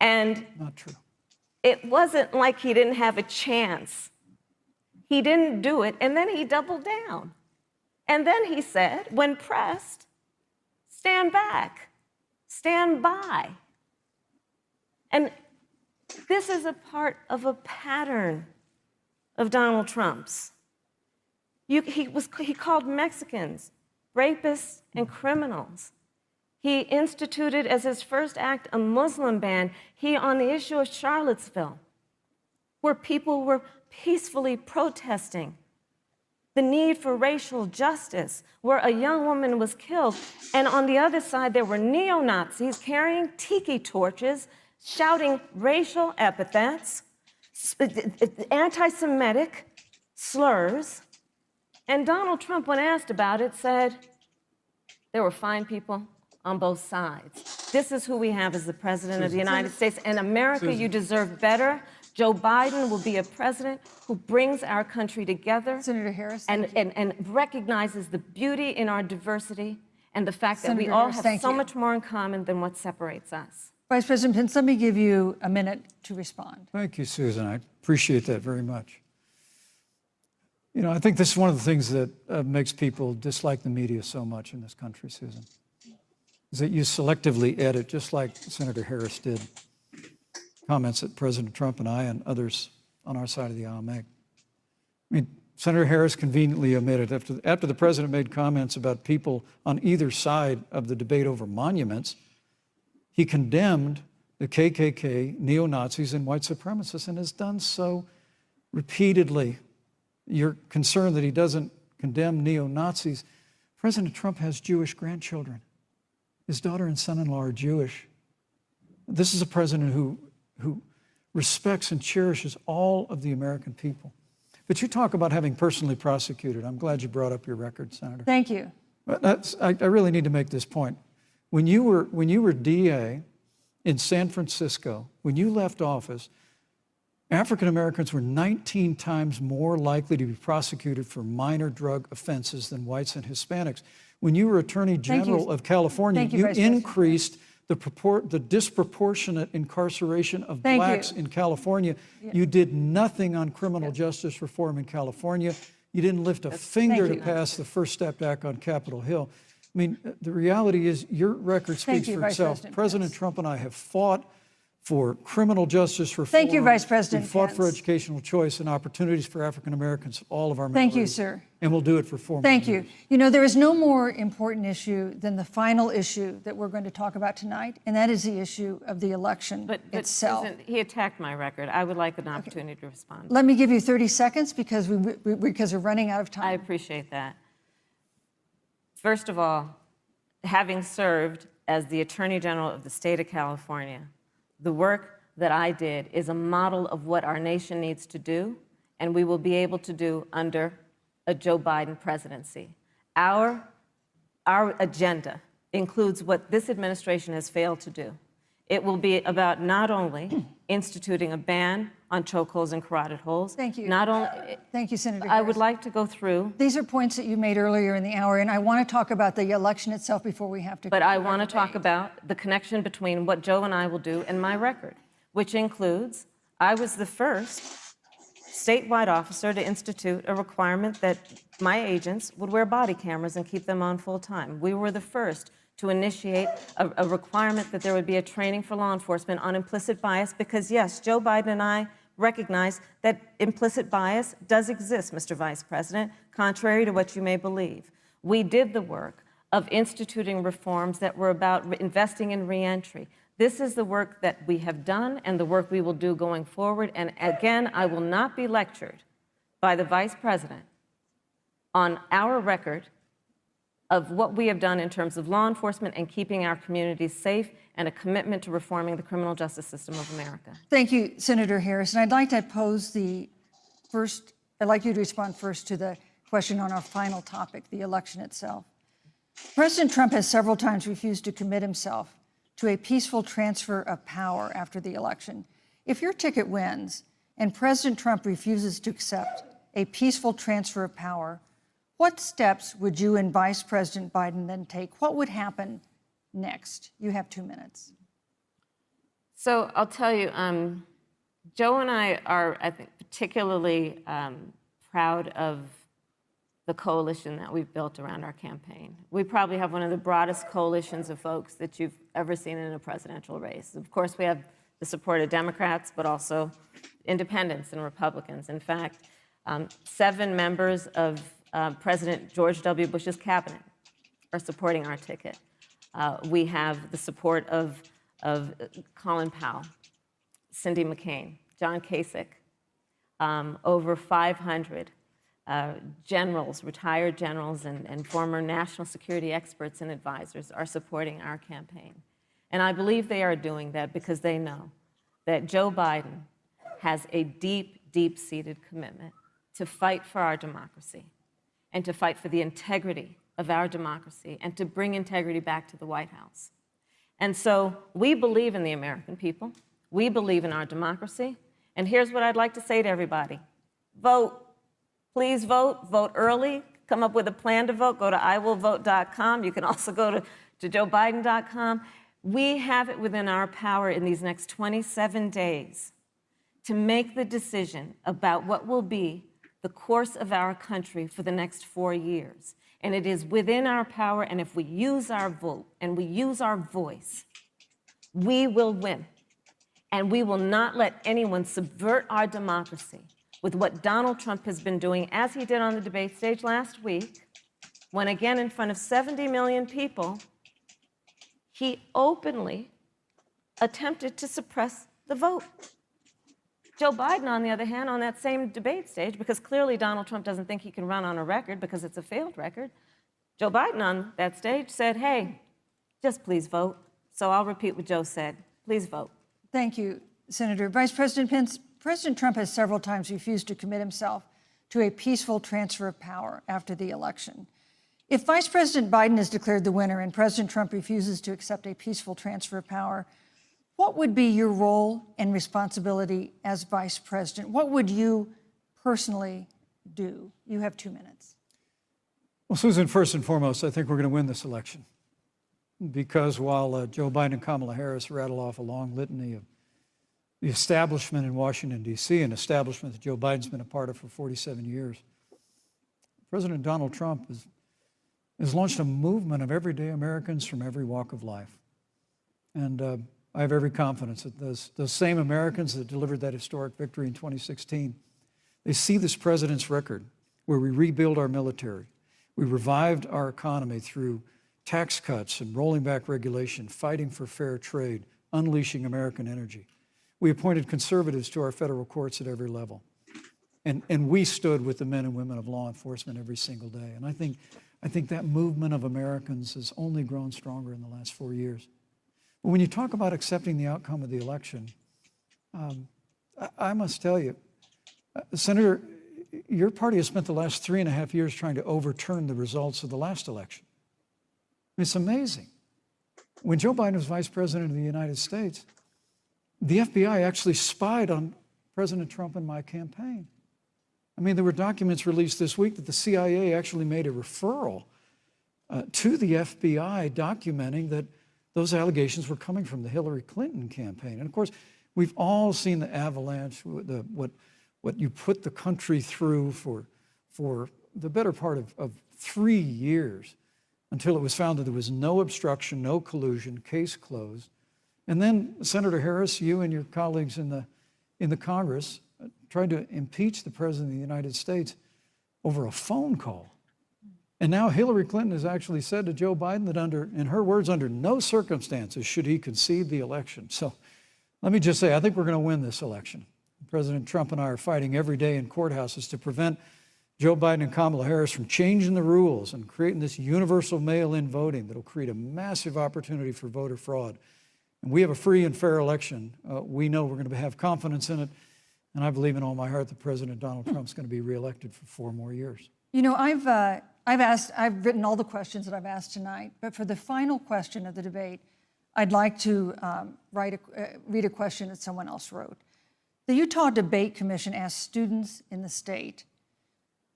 And not true. it wasn't like he didn't have a chance. He didn't do it, and then he doubled down. And then he said, when pressed, stand back, stand by. And this is a part of a pattern of Donald Trump's. He called Mexicans rapists and criminals. He instituted as his first act a Muslim ban. He, on the issue of Charlottesville, where people were peacefully protesting the need for racial justice, where a young woman was killed. And on the other side, there were neo-Nazis carrying tiki torches, shouting racial epithets, anti-Semitic slurs. And Donald Trump, when asked about it, said there were fine people on both sides. This is who we have as the President of the United States. And America, you deserve better Joe Biden will be a president who brings our country together Senator Harris, and recognizes the beauty in our diversity and the fact that we Senator all Harris, have thank so you. much more in common than what separates us. Vice President Pence, let me give you a minute to respond. Thank you, Susan. I appreciate that very much. You know, I think this is one of the things that makes people dislike the media so much in this country, Susan, is that you selectively edit, just like Senator Harris did, comments that President Trump and I and others on our side of the aisle make. I mean, Senator Harris conveniently omitted, after the president made comments about people on either side of the debate over monuments, he condemned the KKK, neo-Nazis, and white supremacists, and has done so repeatedly. You're concerned that he doesn't condemn neo-Nazis. President Trump has Jewish grandchildren. His daughter and son-in-law are Jewish. This is a president who respects and cherishes all of the American people. But you talk about having personally prosecuted. I'm glad you brought up your record, Senator. Thank you. I really need to make this point. When you were DA in San Francisco, when you left office, African Americans were 19 times more likely to be prosecuted for minor drug offenses than whites and Hispanics. When you were Attorney General of California, you increased the disproportionate incarceration of blacks in California. You did nothing on criminal justice reform in California. You didn't lift a finger to pass the First Step Act on Capitol Hill. I mean, the reality is your record speaks for itself. President Trump and I have fought for criminal justice reform. Thank you, Vice President We fought Pence. for educational choice and opportunities for African Americans, all of our members. Thank you, sir. And we'll do it for 4 more Thank years. you. You know, there is no more important issue than the final issue that we're going to talk about tonight, and that is the issue of the election itself. Susan, he attacked my record. I would like an opportunity to respond. Let me give you 30 seconds because we're running out of time. I appreciate that. First of all, having served as the Attorney General of the state of California, the work that I did is a model of what our nation needs to do, and we will be able to do under a Joe Biden presidency. Our agenda includes what this administration has failed to do. It will be about not only instituting a ban on chokeholds and carotid holes. Thank you. Not only. Thank you, Senator I Harris. would like to go through. These are points that you made earlier in the hour, and I want to talk about the election itself before we have to. But I want to talk about the connection between what Joe and I will do and my record, which includes I was the first statewide officer to institute a requirement that my agents would wear body cameras and keep them on full time. We were the first to initiate a requirement that there would be a training for law enforcement on implicit bias because, yes, Joe Biden and I recognize that implicit bias does exist, Mr. Vice President, contrary to what you may believe. We did the work of instituting reforms that were about investing in reentry. This is the work that we have done and the work we will do going forward. And again, I will not be lectured by the Vice President on our record of what we have done in terms of law enforcement and keeping our communities safe and a commitment to reforming the criminal justice system of America. Thank you, Senator Harris. And I'd like to pose I'd like you to respond first to the question on our final topic, the election itself. President Trump has several times refused to commit himself to a peaceful transfer of power after the election. If your ticket wins and President Trump refuses to accept a peaceful transfer of power, what steps would you and Vice President Biden then take? What would happen next? You have 2 minutes. So I'll tell you, Joe and I are, I think, particularly proud of the coalition that we've built around our campaign. We probably have one of the broadest coalitions of folks that you've ever seen in a presidential race. Of course, we have the support of Democrats, but also independents and Republicans. In fact, 7 members of President George W. Bush's cabinet are supporting our ticket. We have the support of Colin Powell, Cindy McCain, John Kasich, over 500 generals, retired generals, and former national security experts and advisors are supporting our campaign. And I believe they are doing that because they know that Joe Biden has a deep, deep-seated commitment to fight for our democracy and to fight for the integrity of our democracy and to bring integrity back to the White House. And so we believe in the American people. We believe in our democracy. And here's what I'd like to say to everybody. Vote. Please vote. Vote early. Come up with a plan to vote. Go to iwillvote.com. You can also go to joebiden.com. We have it within our power in these next 27 days to make the decision about what will be the course of our country for the next 4 years. And it is within our power, and if we use our vote and we use our voice, we will win. And we will not let anyone subvert our democracy with what Donald Trump has been doing, as he did on the debate stage last week, when again in front of 70 million people, he openly attempted to suppress the vote. Joe Biden, on the other hand, on that same debate stage, because clearly Donald Trump doesn't think he can run on a record because it's a failed record, Joe Biden on that stage said, hey, just please vote. So I'll repeat what Joe said. Please vote. Thank you, Senator. Vice President Pence, President Trump has several times refused to commit himself to a peaceful transfer of power after the election. If Vice President Biden is declared the winner and President Trump refuses to accept a peaceful transfer of power, what would be your role and responsibility as Vice President? What would you personally do? You have 2 minutes. Well, Susan, first and foremost, I think we're going to win this election. Because while Joe Biden and Kamala Harris rattle off a long litany of the establishment in Washington, D.C., an establishment that Joe Biden's been a part of for 47 years, President Donald Trump has launched a movement of everyday Americans from every walk of life. And I have every confidence that those same Americans that delivered that historic victory in 2016, they see this president's record where we rebuild our military, we revived our economy through tax cuts and rolling back regulation, fighting for fair trade, unleashing American energy. We appointed conservatives to our federal courts at every level. And we stood with the men and women of law enforcement every single day. And I think that movement of Americans has only grown stronger in the last 4 years. But when you talk about accepting the outcome of the election, I must tell you, Senator, your party has spent the last 3.5 years trying to overturn the results of the last election. It's amazing. When Joe Biden was vice president of the United States, the FBI actually spied on President Trump and my campaign. I mean, there were documents released this week that the CIA actually made a referral to the FBI documenting that those allegations were coming from the Hillary Clinton campaign. And of course, we've all seen the avalanche, what you put the country through for the better part of 3 years, until it was found that there was no obstruction, no collusion, case closed. And then, Senator Harris, you and your colleagues in the Congress tried to impeach the President of the United States over a phone call. And now Hillary Clinton has actually said to Joe Biden that in her words, under no circumstances should he concede the election. So let me just say, I think we're going to win this election. President Trump and I are fighting every day in courthouses to prevent Joe Biden and Kamala Harris from changing the rules and creating this universal mail-in voting that will create a massive opportunity for voter fraud. And we have a free and fair election. We know we're going to have confidence in it. And I believe in all my heart that President Donald Trump's going to be reelected for 4 more years. You know, I've written all the questions that I've asked tonight, but for the final question of the debate, I'd like to read a question that someone else wrote. The Utah Debate Commission asked students in the state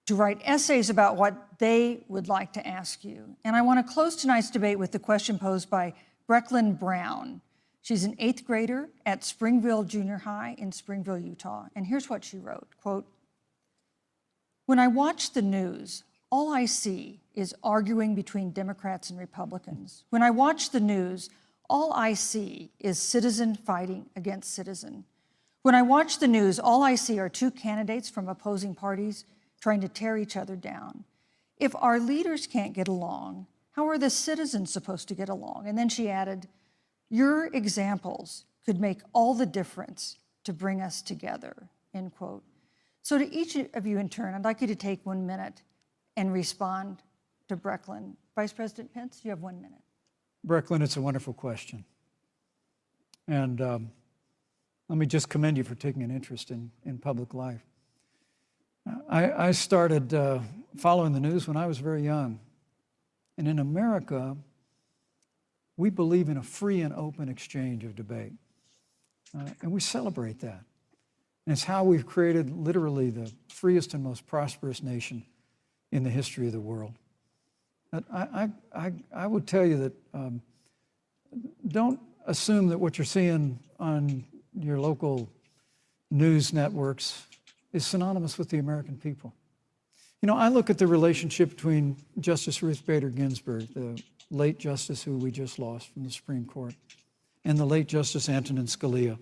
to write essays about what they would like to ask you. And I want to close tonight's debate with the question posed by Brecklin Brown. She's an 8th grader at Springville Junior High in Springville, Utah. And here's what she wrote, quote, "When I watch the news, all I see is arguing between Democrats and Republicans. When I watch the news, all I see is citizen fighting against citizen. When I watch the news, all I see are 2 candidates from opposing parties trying to tear each other down. If our leaders can't get along, how are the citizens supposed to get along?" And then she added, "Your examples could make all the difference to bring us together," end quote. So to each of you in turn, I'd like you to take 1 minute and respond to Brecklin. Vice President Pence, you have 1 minute. Brecklin, it's a wonderful question. And let me just commend you for taking an interest in public life. I started following the news when I was very young. And in America, we believe in a free and open exchange of debate. And we celebrate that. And it's how we've created literally the freest and most prosperous nation in the history of the world. But I would tell you that don't assume that what you're seeing on your local news networks is synonymous with the American people. You know, I look at the relationship between Justice Ruth Bader Ginsburg, the late justice who we just lost from the Supreme Court, and the late Justice Antonin Scalia.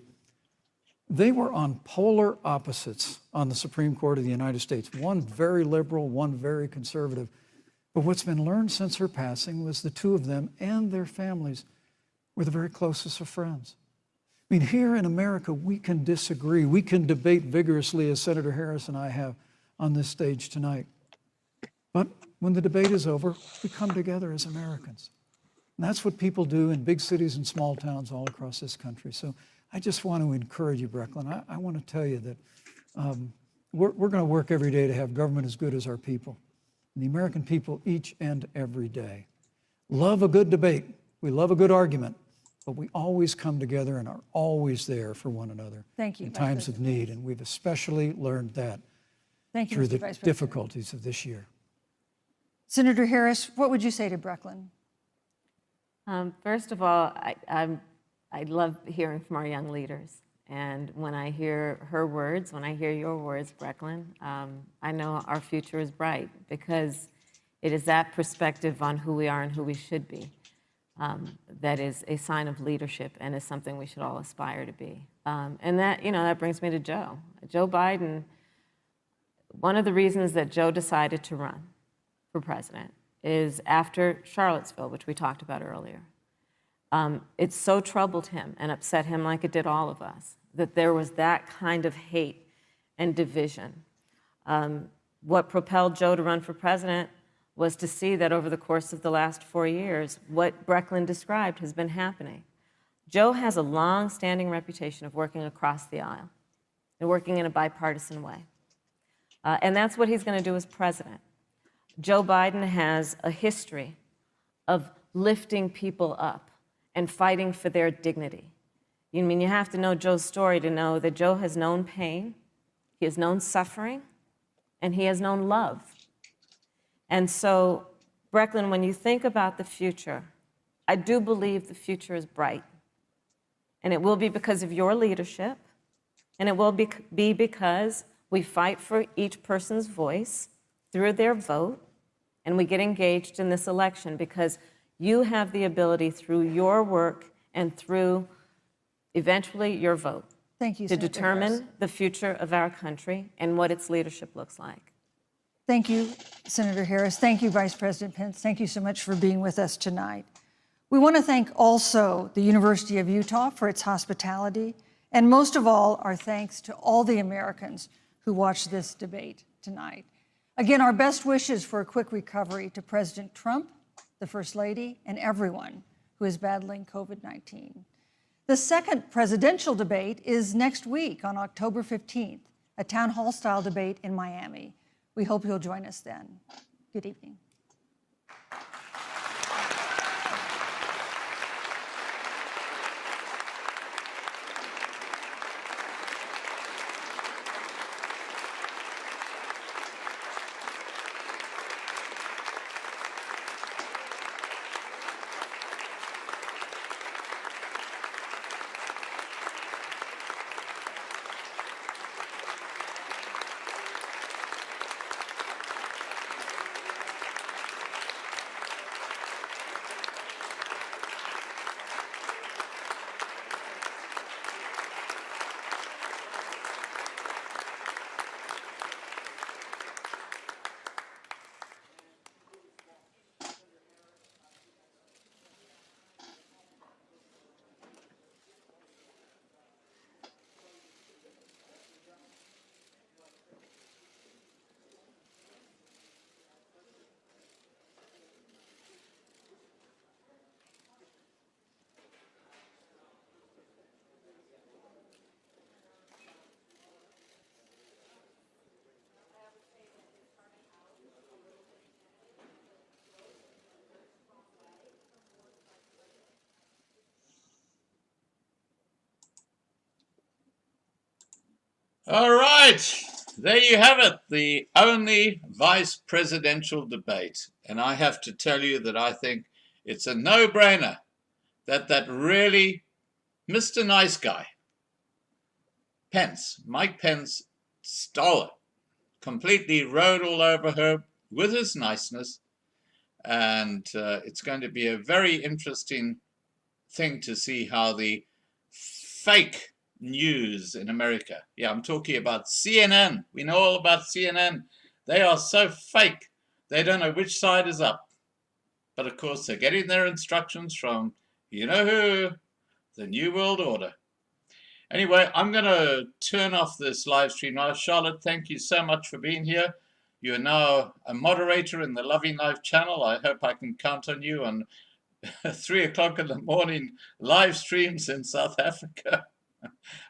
They were on polar opposites on the Supreme Court of the United States, one very liberal, one very conservative. But what's been learned since her passing was the two of them and their families were the very closest of friends. I mean, here in America, we can disagree. We can debate vigorously, as Senator Harris and I have on this stage tonight. But when the debate is over, we come together as Americans. And that's what people do in big cities and small towns all across this country. So I just want to encourage you, Brecklin. I want to tell you that we're going to work every day to have government as good as our people. And the American people each and every day love a good debate. We love a good argument. But we always come together and are always there for one another. Thank you, in Vice times of President. need. And we've especially learned that Thank you, through Mr. the Vice President. difficulties of this year. Senator Harris, what would you say to Brecklin? First of all, I love hearing from our young leaders. And when I hear her words, when I hear your words, Brecklin, I know our future is bright because it is that perspective on who we are and who we should be that is a sign of leadership and is something we should all aspire to be. And that, that brings me to Joe. Joe Biden, one of the reasons that Joe decided to run for president is after Charlottesville, which we talked about earlier. It so troubled him and upset him like it did all of us, that there was that kind of hate and division. What propelled Joe to run for president was to see that over the course of the last 4 years, what Brecklin described has been happening. Joe has a long-standing reputation of working across the aisle and working in a bipartisan way. And that's what he's going to do as president. Joe Biden has a history of lifting people up and fighting for their dignity. You have to know Joe's story to know that Joe has known pain, he has known suffering, and he has known love. And so, Brecklin, when you think about the future, I do believe the future is bright. And it will be because of your leadership, and it will be because we fight for each person's voice through their vote, and we get engaged in this election because you have the ability through your work and through eventually your vote Thank you, to Senator determine Harris. the future of our country and what its leadership looks like. Thank you, Senator Harris. Thank you, Vice President Pence. Thank you so much for being with us tonight. We want to thank also the University of Utah for its hospitality, and most of all, our thanks to all the Americans who watched this debate tonight. Again, our best wishes for a quick recovery to President Trump, the First Lady, and everyone who is battling COVID-19. The second presidential debate is next week on October 15th, a town hall-style debate in Miami. We hope you'll join us then. Good evening. All right, there you have it, the only vice presidential debate. And I have to tell you that I think it's a no-brainer that really Mr. Nice Guy, Pence, Mike Pence, stole it, completely rode all over her with his niceness. And it's going to be a very interesting thing to see how the fake news in America, yeah, I'm talking about CNN. We know all about CNN. They are so fake. They don't know which side is up. But of course, they're getting their instructions from you know who, the New World Order. Anyway, I'm going to turn off this live stream now. Charlotte, thank you so much for being here. You're now a moderator in the Loving Life channel. I hope I can count on you on 3 o'clock in the morning live streams in South Africa.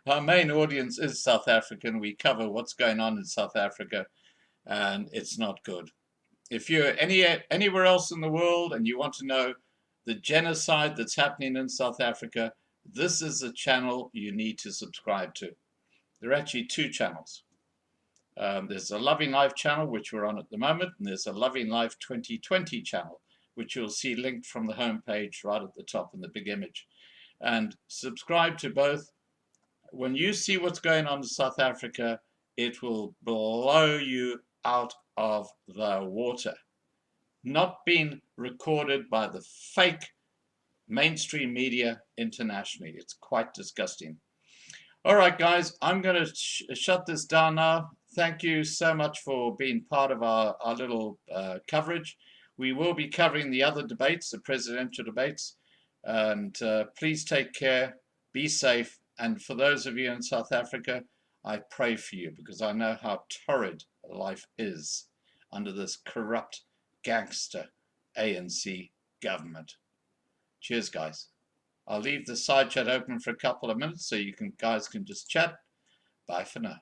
Our main audience is South African. We cover what's going on in South Africa, and it's not good. If you're anywhere else in the world and you want to know the genocide that's happening in South Africa, this is a channel you need to subscribe to. There are actually 2 channels. There's a Loving Life channel, which we're on at the moment, and there's a Loving Life 2020 channel, which you'll see linked from the homepage right at the top in the big image. And subscribe to both. When you see what's going on in South Africa, it will blow you out of the water. Not being recorded by the fake mainstream media internationally. It's quite disgusting. All right, guys, I'm going to shut this down now. Thank you so much for being part of our little coverage. We will be covering the other debates, the presidential debates. And please take care, be safe. And for those of you in South Africa, I pray for you because I know how torrid life is under this corrupt gangster ANC government. Cheers, guys. I'll leave the side chat open for a couple of minutes so you guys can just chat. Bye for now.